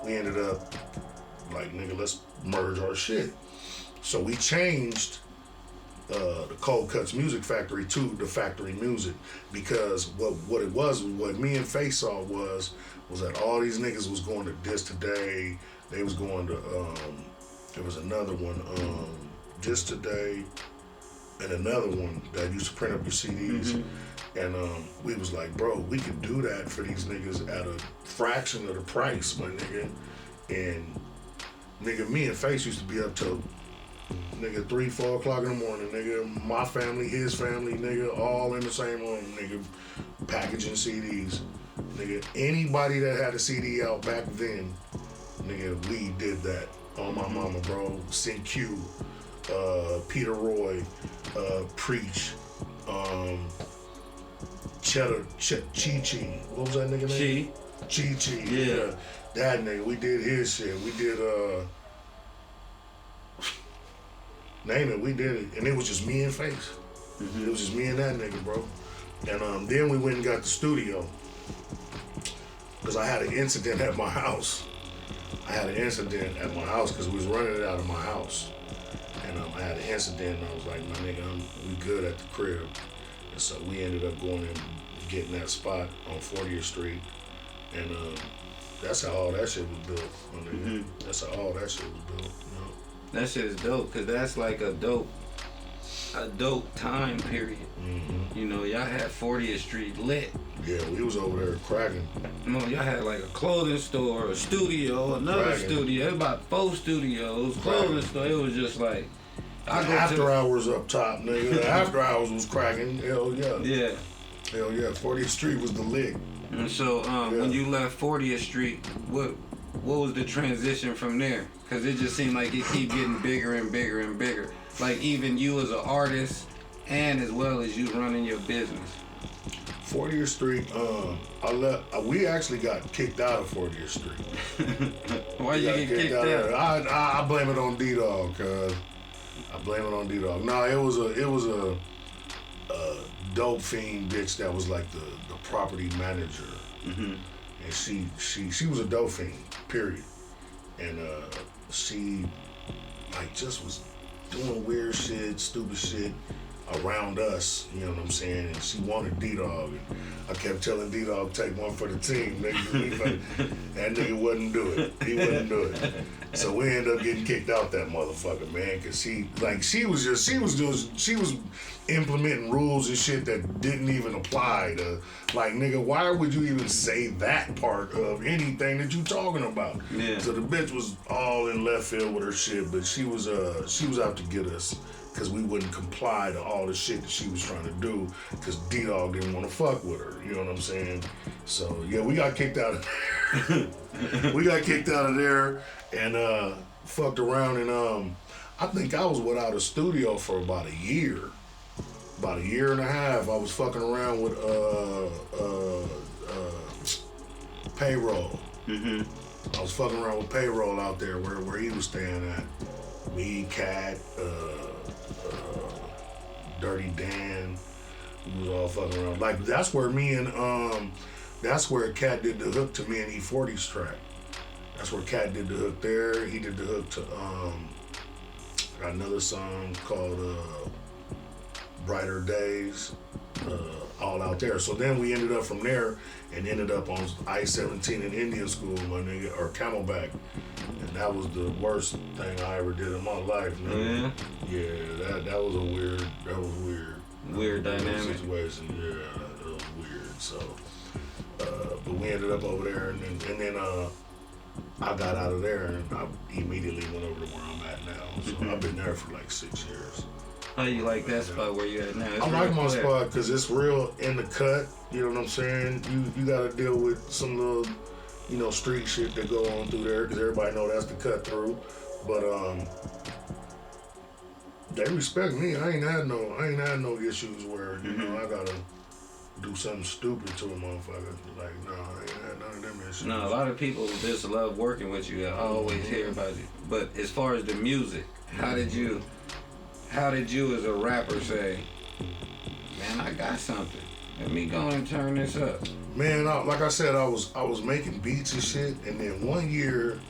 we ended up like, nigga, let's merge our shit. So we changed the Cold Cuts Music Factory to the Factory Music, because what it was, what me and Face saw was that all these niggas was going to This Today. They was going to there was another one, This Today, and another one that used to print up your CDs. And we was like, bro, we could do that for these niggas at a fraction of the price, my nigga. And nigga, me and Face used to be up till nigga 3, 4 o'clock in the morning, nigga. My family, his family, nigga, all in the same room, nigga, packaging CDs. Nigga, anybody that had a CD out back then, nigga, we did that. On my mama, bro. CQ, Peter Roy, Preach, Cheddar, Chi. What was that nigga name? Chi. Yeah. That nigga, we did his shit. We did, name it, we did it. And it was just me and Face. It was just me and that nigga, bro. And then we went and got the studio. Because I had an incident at my house. Because we was running it out of my house. And I had an incident, and I was like, my nigga, we good at the crib. And so we ended up going and getting that spot on 40th Street. And that's how all that shit was built. That's how all that shit was built. You know? That shit is dope, because that's like a dope time period. You know, y'all had 40th Street lit. Yeah, we was over there cracking. No, y'all had like a clothing store, a studio, another studio. It was about 4 studios, clothing store. It was just like, after hours up top, nigga. The after hours was cracking. Hell yeah. Yeah. Hell yeah. 40th Street was the lick. And so when you left 40th Street, what was the transition from there? Because it just seemed like it keep getting bigger and bigger and bigger. Like even you as an artist, and as well as you running your business. 40th Street, we actually got kicked out of 40th Street. Why you get kicked out? I blame it on D-Dog, cuz. I blame it on D-Dog. No, it was a dope fiend bitch that was like the property manager. And she was a dope fiend, period. And she like just was doing weird shit, stupid shit around us, you know what I'm saying? And she wanted D-Dog. And I kept telling D-Dog, take one for the team, nigga. That nigga wouldn't do it. He wouldn't do it. So we ended up getting kicked out that motherfucker, man, cause she was implementing rules and shit that didn't even apply to, like, nigga, why would you even say that part of anything that you talking about? Yeah. So the bitch was all in left field with her shit, but she was out to get us, cause we wouldn't comply to all the shit that she was trying to do, cause D-Dog didn't want to fuck with her, you know what I'm saying? So yeah, we got kicked out of there. And fucked around, and I think I was without a studio for about a year. about a year and a half, I was fucking around with Payroll. I was fucking around with Payroll out there where he was staying at. Me, Cat, Dirty Dan. We was all fucking around. Like that's where that's where Cat did the hook to me and E40's track. That's where Cat did the hook there. He did the hook to got another song called Brighter Days, all out there. So then we ended up from there and ended up on I-17 in Indian School, my nigga, or Camelback. And that was the worst thing I ever did in my life, nigga. Yeah, that was weird. Weird dynamic. Situation, yeah, it was weird. So, but we ended up over there, and then I got out of there, and I immediately went over to where I'm at now. So I've been there for like 6 years. How you like that spot where you at now? I like my spot because it's real in the cut. You know what I'm saying? You got to deal with some little, street shit that go on through there because everybody know that's the cut through. But they respect me. I ain't had no issues where I gotta do something stupid to a motherfucker. Like I ain't had none of them issues. No, a lot of people just love working with you. I always hear about you. But as far as the music, how did you as a rapper say, man, I got something. Let me go and turn this up. Man, like I said, I was making beats and shit, and then one year,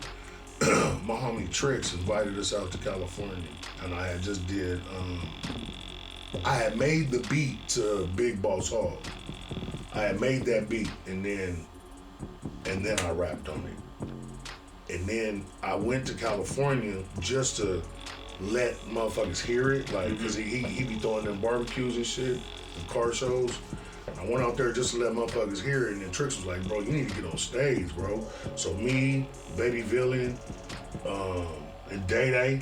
my homie Trix invited us out to California, and I had just did. I had made the beat to Big Boss Hall. I had made that beat, and then I rapped on it, and then I went to California just to let motherfuckers hear it, like, cause he be throwing them barbecues and shit, and car shows. I went out there just to let motherfuckers hear it, and then Trix was like, bro, you need to get on stage, bro. So me, Baby Villain, and Day Day,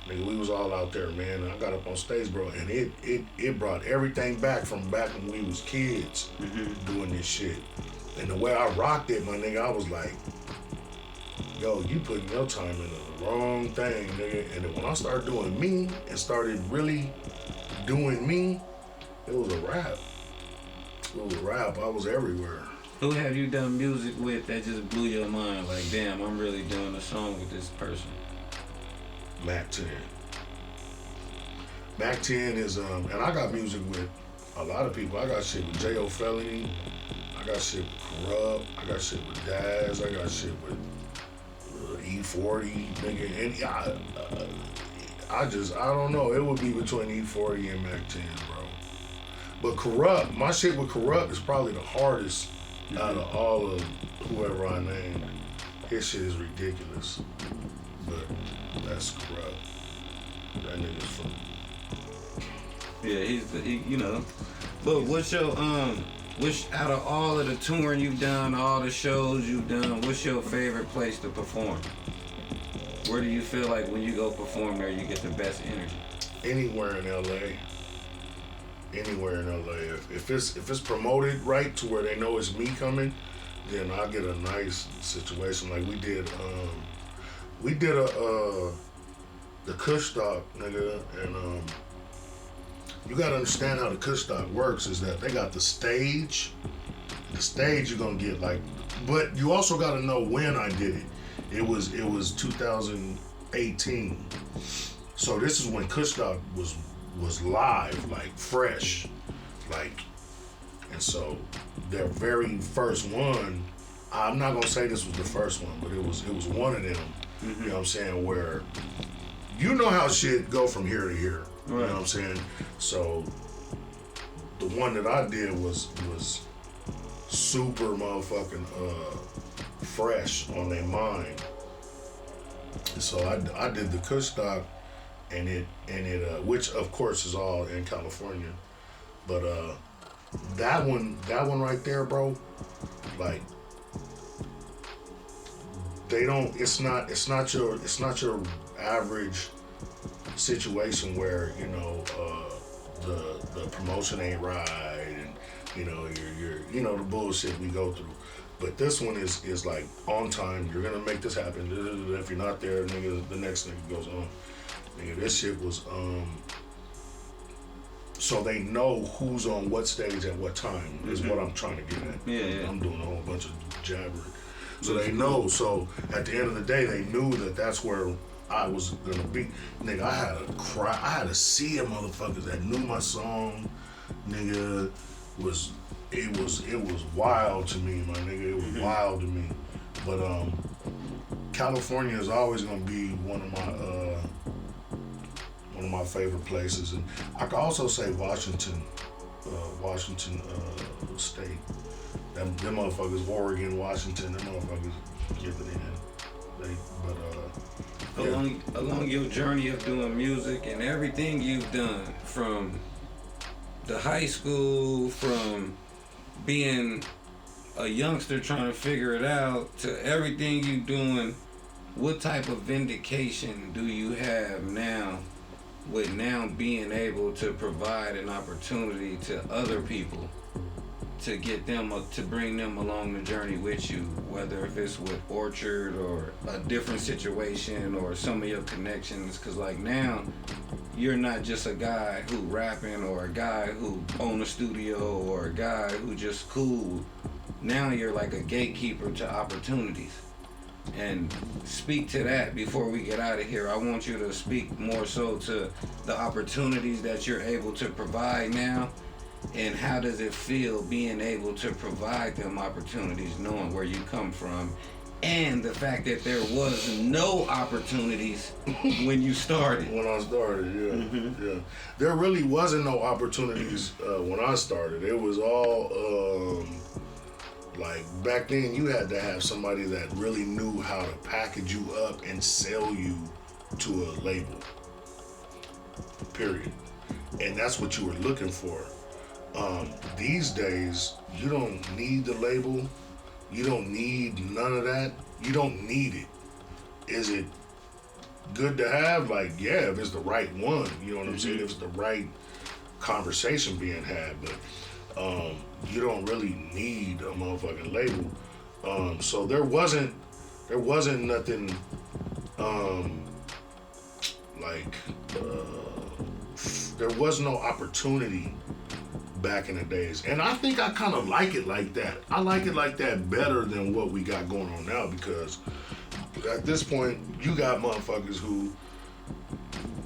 nigga, we was all out there, man. And I got up on stage, bro, and it brought everything back from back when we was kids doing this shit. And the way I rocked it, my nigga, I was like, yo, you putting your time into the wrong thing, nigga. And then when I started doing me and started really doing me, it was a rap. It was a rap. I was everywhere. Who have you done music with that just blew your mind? Like, damn, I'm really doing a song with this person. Mac 10. Mac 10 is, and I got music with a lot of people. I got shit with J.O. Felony. I got shit with Corrupt. I got shit with Daz. I got shit with E40, nigga. And I don't know. It would be between E40 and Mac 10, bro. But Corrupt, my shit with Corrupt is probably the hardest out of all of whoever I named. His shit is ridiculous. But that's Corrupt. That nigga's from. Yeah, But what's your out of all of the touring you've done, all the shows you've done, what's your favorite place to perform? Where do you feel like when you go perform there, you get the best energy? Anywhere in LA. Anywhere in LA. If it's promoted right to where they know it's me coming, then I get a nice situation. Like we did the Kush Stop, nigga, and you gotta understand how the Kush Stop works is that they got the stage. The stage you're gonna get like, but you also gotta know when I did it. It was 2018. So this is when Kush Stop was live, like fresh, like, and so their very first one, I'm not gonna say this was the first one, but it was one of them. You know what I'm saying? Where you know how shit go from here to here. Right. You know what I'm saying? So the one that I did was super motherfucking fresh on their mind. And so I did the Kush Stop. And it, which of course is all in California, but that one right there, bro, like they don't. It's not your average situation where the promotion ain't right and you're the bullshit we go through. But this one is like on time. You're gonna make this happen. If you're not there, nigga, the next nigga goes on. Nigga, this shit was so they know who's on what stage at what time is what I'm trying to get at. Yeah. I'm doing a whole bunch of jabbering. So they know. So at the end of the day, they knew that that's where I was gonna be. Nigga, I had to cry. I had to see a motherfuckers that knew my song. Nigga, it was wild to me, my nigga. It was wild to me. But California is always gonna be one of my favorite places, and I could also say Washington State. Them motherfuckers, Oregon, Washington, them motherfuckers give it in. Along your journey of doing music and everything you've done, from the high school, from being a youngster trying to figure it out, to everything you doing, what type of vindication do you have now with now being able to provide an opportunity to other people to get them to bring them along the journey with you, whether if it's with Orchard or a different situation or some of your connections? Because like now you're not just a guy who rapping or a guy who own a studio or a guy who just cool. Now you're like a gatekeeper to opportunities. And speak to that before we get out of here. I want you to speak more so to the opportunities that you're able to provide now, and how does it feel being able to provide them opportunities, knowing where you come from, and the fact that there was no opportunities when you started. When I started, yeah. There really wasn't no opportunities when I started. It was all like back then. You had to have somebody that really knew how to package you up and sell you to a label. Period. And that's what you were looking for. These days, you don't need the label. You don't need none of that. You don't need it. Is it good to have? Like, yeah, if it's the right one, you know what I'm saying? If it's the right conversation being had, but you don't really need a motherfucking label. So there wasn't nothing there was no opportunity back in the days. And I think I kind of like it like that. I like it like that better than what we got going on now, because at this point you got motherfuckers who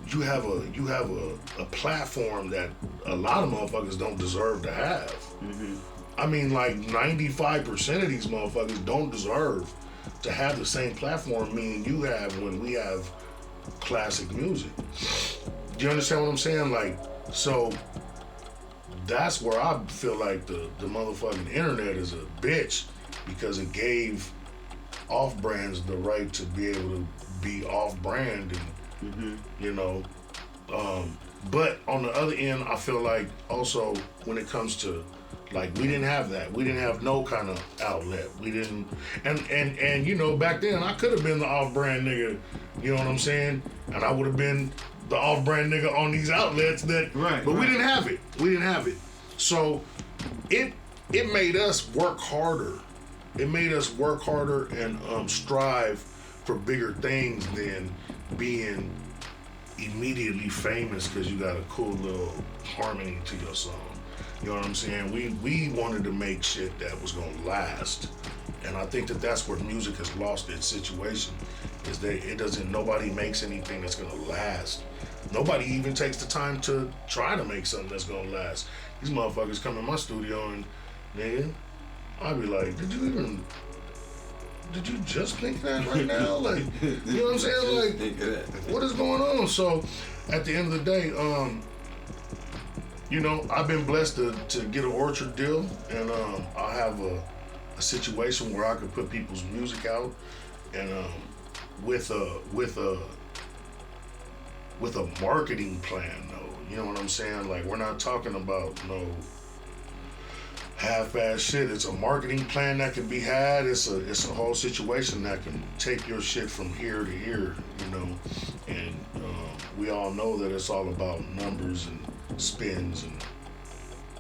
you have a platform that a lot of motherfuckers don't deserve to have. I mean, like 95% of these motherfuckers don't deserve to have the same platform me and you have when we have classic music. Do you understand what I'm saying? Like, so that's where I feel like the motherfucking internet is a bitch, because it gave off-brands the right to be able to be off-brand, and you know. But on the other end, I feel like also when it comes to, like, we didn't have that. We didn't have no kind of outlet. We didn't, and you know, back then I could have been the off-brand nigga, you know what I'm saying? And I would have been the off-brand nigga on these outlets that, but we didn't have it. We didn't have it. So it made us work harder. It made us work harder and strive for bigger things than being immediately famous because you got a cool little harmony to your song. You know what I'm saying? We wanted to make shit that was gonna last, and I think that that's where music has lost its situation. Is that nobody makes anything that's gonna last. Nobody even takes the time to try to make something that's gonna last. These motherfuckers come in my studio and, nigga, I'll be like, did you just think that right now? Like, you know what I'm saying? Like, what is going on? So, at the end of the day, you know, I've been blessed to get an Orchard deal, and I have a situation where I can put people's music out, and with a marketing plan, though. You know what I'm saying? Like, we're not talking about no half-ass shit. It's a marketing plan that can be had. It's a whole situation that can take your shit from here to here, you know. And we all know that it's all about numbers and spins, and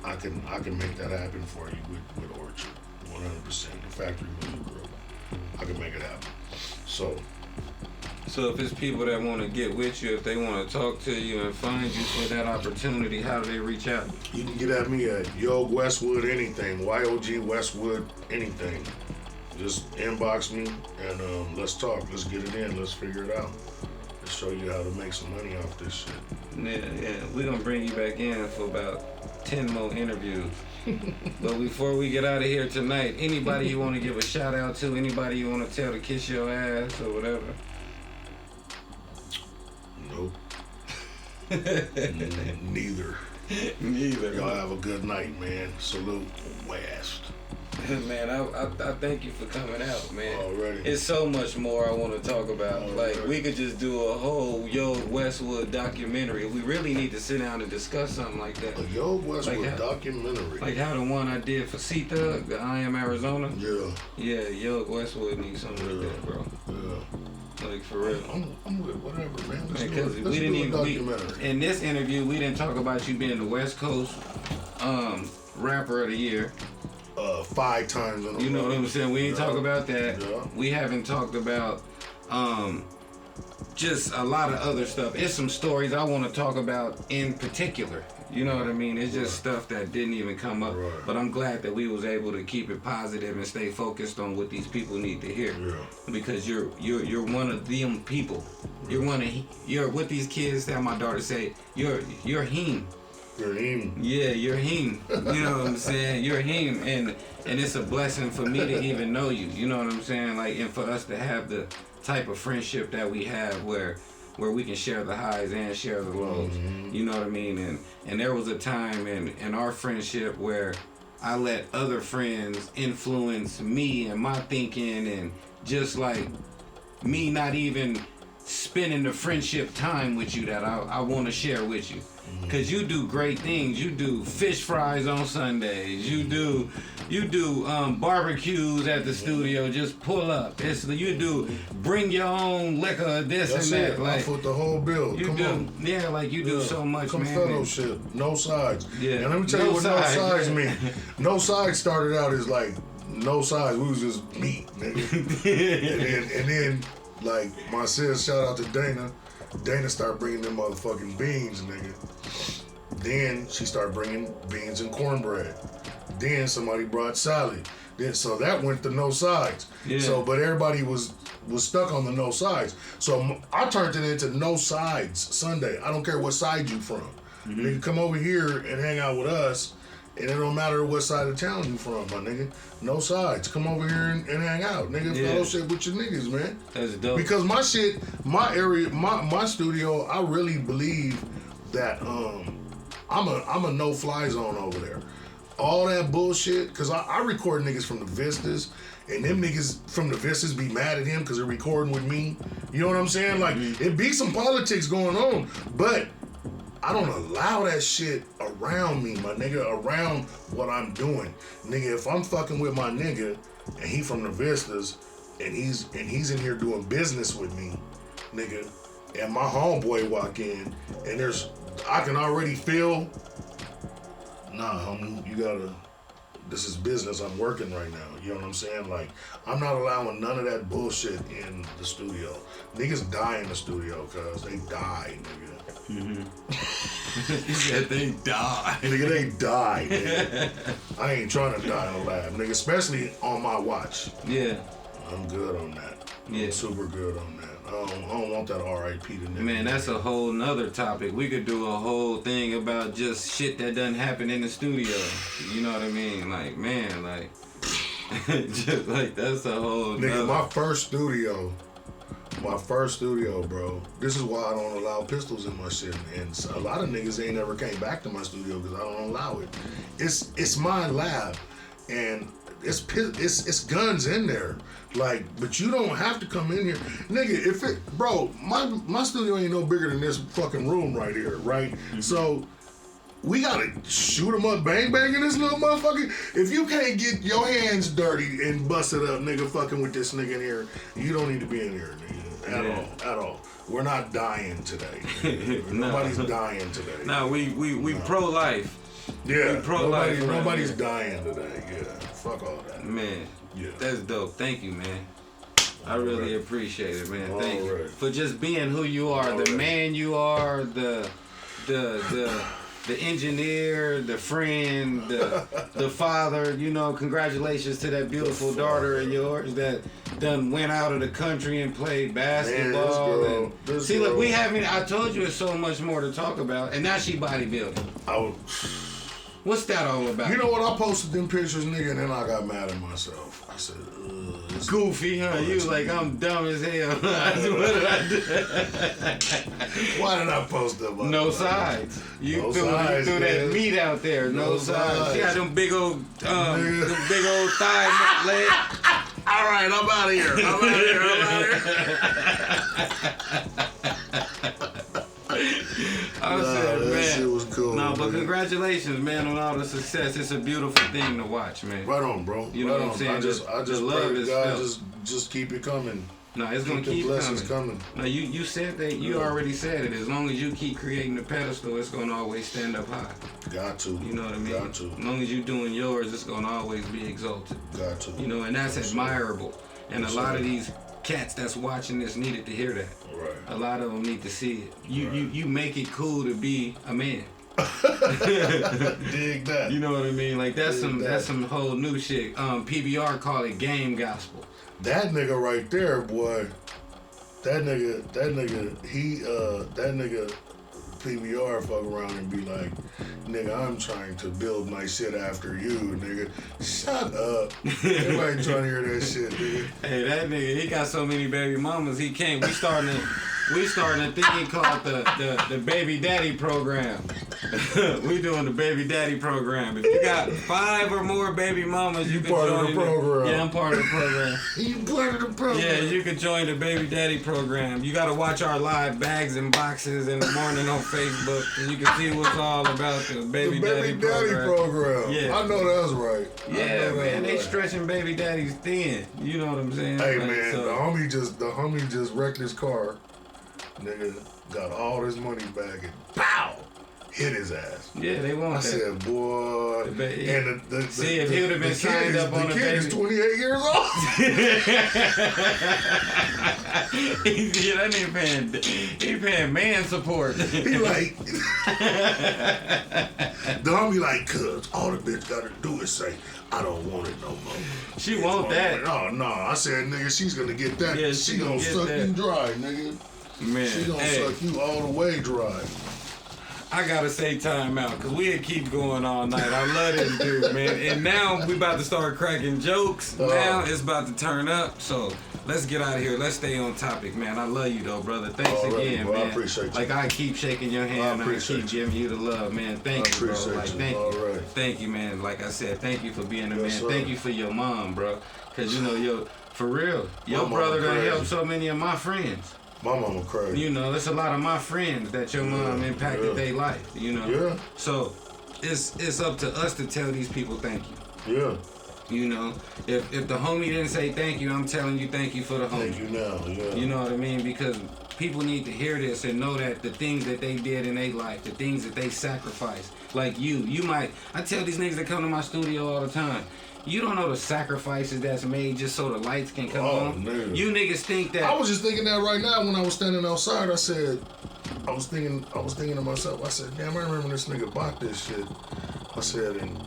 I can make that happen for you with Orchard, 100%. The factory music group, I can make it happen. So So if it's people that want to get with you, if they want to talk to you and find you for that opportunity, how do they reach out? You can get at me at Yog Westwood anything, YOG Westwood anything. Just inbox me and let's talk. Let's get it in. Let's figure it out. Let's show you how to make some money off this shit. Yeah. We're going to bring you back in for about 10 more interviews. But before we get out of here tonight, anybody you want to give a shout out to, anybody you want to tell to kiss your ass or whatever? Nope. Neither. Neither. Y'all have a good night, man. Salute, West. Man, I thank you for coming out, man. Already. It's so much more I want to talk about. Already. Like, we could just do a whole Yo Westwood documentary. We really need to sit down and discuss something like that. A Yo Westwood Like documentary. Like how the one I did for C-Thug, the I Am Arizona. Yeah. Yeah, Yo Westwood needs something like that, bro. Yeah. Like, for real. I'm with whatever, man. Let's Because do we didn't a even documentary. in this interview we didn't talk about you being the West Coast rapper of the year. 5 times in a row. You know what I'm saying? We ain't talk about that. Yeah. We haven't talked about just a lot of other stuff. It's some stories I want to talk about in particular. You know what I mean? It's just stuff that didn't even come up. Right. But I'm glad that we was able to keep it positive and stay focused on what these people need to hear. Yeah. Because you're one of them people. You're what these kids that my daughter say. You're him. You're him. Yeah, you're him. You know what I'm saying? You're him, and it's a blessing for me to even know you. You know what I'm saying? Like, and for us to have the type of friendship that we have, where we can share the highs and share the lows. Mm-hmm. You know what I mean? And there was a time in our friendship where I let other friends influence me and my thinking, and just like me not even spending the friendship time with you that I want to share with you. Cause you do great things. You do fish fries on Sundays. You do barbecues at the studio. Just pull up. You do bring your own liquor. This That's and it. that. Like, I foot the whole bill. you Come do. on. Yeah, like you do so much, Come man. fellowship. No sides. Yeah. And let me tell you No what sides, no sides man. mean. No sides started out as like no sides. We was just meat, nigga. and then like my sis, shout out to Dana. Dana started bringing them motherfucking beans, nigga. Then she started bringing beans and cornbread. Then somebody brought salad. Then so that went to no sides. Yeah. So but everybody was stuck on the no sides. So I turned it into no sides Sunday. I don't care what side you from. Nigga, come over here and hang out with us, and it don't matter what side of town you from, my nigga. No sides. Come over here and hang out, nigga. Yeah. Fellowship with your niggas, man. That's dope. Because my shit, my area, my studio, I really believe that I'm a no-fly zone over there. All that bullshit, because I record niggas from the Vistas, and them niggas from the Vistas be mad at him because they're recording with me. You know what I'm saying? Like, it be some politics going on, but I don't allow that shit around me, my nigga, around what I'm doing. Nigga, if I'm fucking with my nigga, and he from the Vistas, and he's in here doing business with me, nigga, and my homeboy walk in, and I can already feel, nah, homie, you gotta, this is business, I'm working right now, you know what I'm saying? Like, I'm not allowing none of that bullshit in the studio. Niggas die in the studio, cuz they die, nigga. He said they die. Nigga, they die, nigga. I ain't trying to die in the lab, nigga, especially on my watch. Yeah. I'm good on that. Yeah. I'm super good on that. I don't want that RIP to nigga. Man, that's a whole nother topic. We could do a whole thing about just shit that doesn't happen in the studio. You know what I mean? Like, man, like, just like that's a whole nigga, nother. my first studio, bro. This is why I don't allow pistols in my shit. And a lot of niggas ain't ever came back to my studio because I don't allow it. It's my lab, and it's guns in there. Like, but you don't have to come in here, nigga. My studio ain't no bigger than this fucking room right here, right? Mm-hmm. So we gotta shoot 'em up, bang bang in this little motherfucker. If you can't get your hands dirty and bust it up, nigga, fucking with this nigga in here, you don't need to be in here, nigga, at all. We're not dying today. Nobody's dying today. No, we pro-life. Yeah, we pro-life. Nobody's dying today. Yeah, fuck all that. Man, Yeah. that's dope. Thank you, man. I really appreciate it, man. Thank you right. for just being who you are, the man you are, the engineer, the friend, the father. You know, congratulations to that beautiful daughter of yours that done went out of the country and played basketball. Man, this see, girl, look, we haven't. I told you it's so much more to talk about, and now she bodybuilding. What's that all about? You know what? I posted them pictures, nigga, and then I got mad at myself. I said, it's goofy, huh? You was like, I'm dumb as hell. What did I do? Why did I post them? No sides. You threw that meat out there. No sides. She got them big old thigh leg. All right, I'm out of here. I said, man. That shit was cool. No, but congratulations, man, on all the success. It's a beautiful thing to watch, man. Right on, bro. You know what I'm saying? I just love pray is God just keep it coming. No, it's gonna keep coming. No, you said that. You already said it. As long as you keep creating the pedestal, it's gonna always stand up high. Got to. You know what I mean? Got to. As long as you're doing yours, it's gonna always be exalted. Got to. You know, and that's admirable. And a lot of these cats that's watching this needed to hear that. Right. A lot of them need to see it. You make it cool to be a man. Dig that. You know what I mean? Like that's some whole new shit. PBR call it game gospel. That nigga right there, boy. That nigga, PBR fuck around and be like, nigga, I'm trying to build my shit after you, nigga. Shut up. Everybody trying to hear that shit, nigga. Hey, that nigga, he got so many baby mamas, he can't. We starting a thing called the baby daddy program. We doing the baby daddy program. If you got 5 or more baby mamas, you can join the program. Yeah, I'm part of the program. You part of the program. Yeah, you can join the baby daddy program. You got to watch our live bags and boxes in the morning on Facebook, and you can see what's all about the baby daddy program. Yeah, I know that's right. Yeah, man, they stretching baby daddies thin. You know what I'm saying? Hey, like, man, so. the homie just wrecked his car. Nigga got all his money back and pow, hit his ass. Yeah, they want I said, boy. And see, if he would have been signed up on the kid is 28 years old. That nigga paying man support. He like, the homie like, cuz all the bitch gotta do is say, I don't want it no more. She want that. No. I said, nigga, she's gonna get that. Yeah, she gonna suck you dry, nigga. Man, she gonna suck you all the way dry. I gotta say time out, cause we'll keep going all night. I love this dude, man. And now we about to start cracking jokes. Now it's about to turn up. So let's get out of here. Let's stay on topic, man. I love you though, brother. Thanks again, bro, man. I appreciate you. Like I keep shaking your hand, I keep giving you the love, man. Thank you, bro. Like thank you. Thank you, man. Like I said, thank you for being a man. Sir. Thank you for your mom, bro. Cause you know for real, your brother done helped so many of my friends. My mama crazy. You know, it's a lot of my friends that your mom impacted their life, you know? Yeah. So it's up to us to tell these people thank you. Yeah. You know, if the homie didn't say thank you, I'm telling you thank you for the homie. Thank you now, yeah. You know what I mean? Because people need to hear this and know that the things that they did in their life, the things that they sacrificed, like I tell these niggas that come to my studio all the time, you don't know the sacrifices that's made just so the lights can come on. Man. You niggas think that. I was just thinking that right now when I was standing outside. I was thinking to myself. I said, damn, I remember this nigga bought this shit. I said, and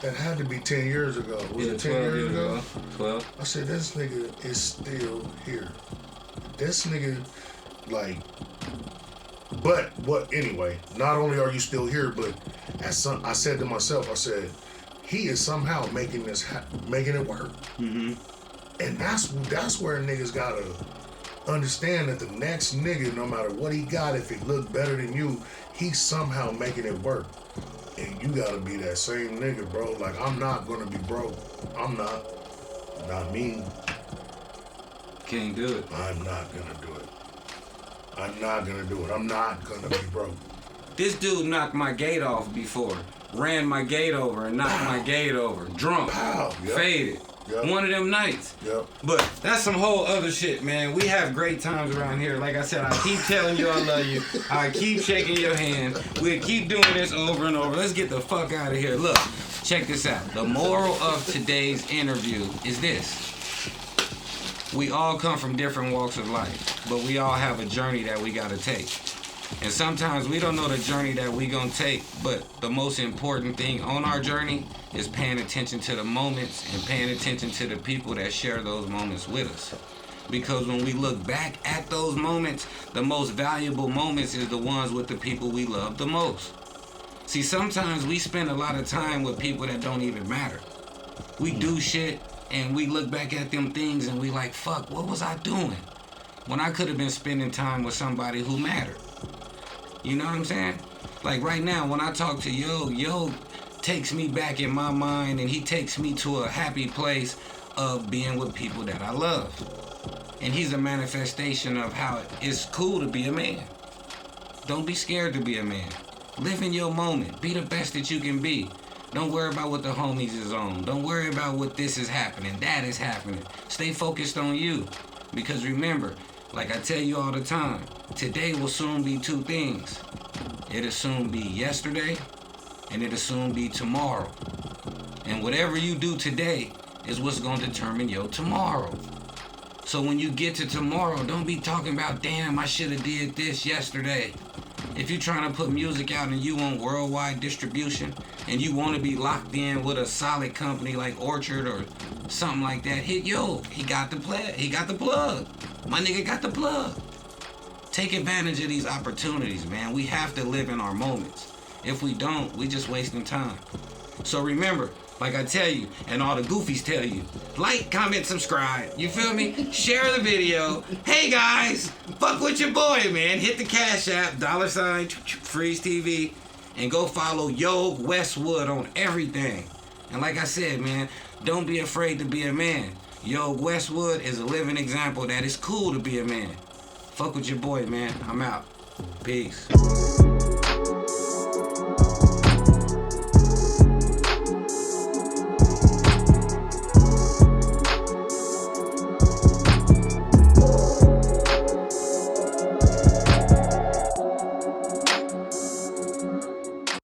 that had to be 10 years ago. Was it 10 years ago? 12. I said, this nigga is still here. This nigga, like, but anyway, not only are you still here, but I said to myself, I said, he is somehow making it work. Mm-hmm. And that's where niggas gotta understand that the next nigga, no matter what he got, if he look better than you, he's somehow making it work. And you gotta be that same nigga, bro. Like, I'm not gonna be broke. I'm not. Not me. Can't do it. I'm not gonna do it. I'm not gonna do it. I'm not gonna be broke. This dude knocked my gate off before. Ran my gate over and knocked my gate over. Drunk. Faded. Yep. One of them nights. Yep. But that's some whole other shit, man. We have great times around here. Like I said, I keep telling you I love you. I keep shaking your hand. We'll keep doing this over and over. Let's get the fuck out of here. Look, check this out. The moral of today's interview is this. We all come from different walks of life, but we all have a journey that we gotta take. And sometimes we don't know the journey that we gonna take, but the most important thing on our journey is paying attention to the moments and paying attention to the people that share those moments with us. Because when we look back at those moments, the most valuable moments is the ones with the people we love the most. See, sometimes we spend a lot of time with people that don't even matter. We do shit and we look back at them things and we like, fuck, what was I doing? When I could have been spending time with somebody who mattered. You know what I'm saying? Like right now, when I talk to Yo takes me back in my mind and he takes me to a happy place of being with people that I love. And he's a manifestation of how it's cool to be a man. Don't be scared to be a man. Live in your moment. Be the best that you can be. Don't worry about what the homies is on. Don't worry about what this is happening, that is happening. Stay focused on you. Because remember, like I tell you all the time, today will soon be two things. It'll soon be yesterday, and it'll soon be tomorrow. And whatever you do today is what's going to determine your tomorrow. So when you get to tomorrow, don't be talking about, damn, I should have did this yesterday. If you're trying to put music out and you want worldwide distribution and you want to be locked in with a solid company like Orchard or something like that, hit Yo. He got the plug. My nigga got the plug. Take advantage of these opportunities, man. We have to live in our moments. If we don't, we just wasting time. So remember, like I tell you, and all the goofies tell you, like, comment, subscribe. You feel me? Share the video. Hey guys, fuck with your boy, man. Hit the Cash App, $ FREEZTV, and go follow Yo Westwood on everything. And like I said, man, don't be afraid to be a man. Yo Westwood is a living example that it's cool to be a man. Fuck with your boy, man. I'm out. Peace.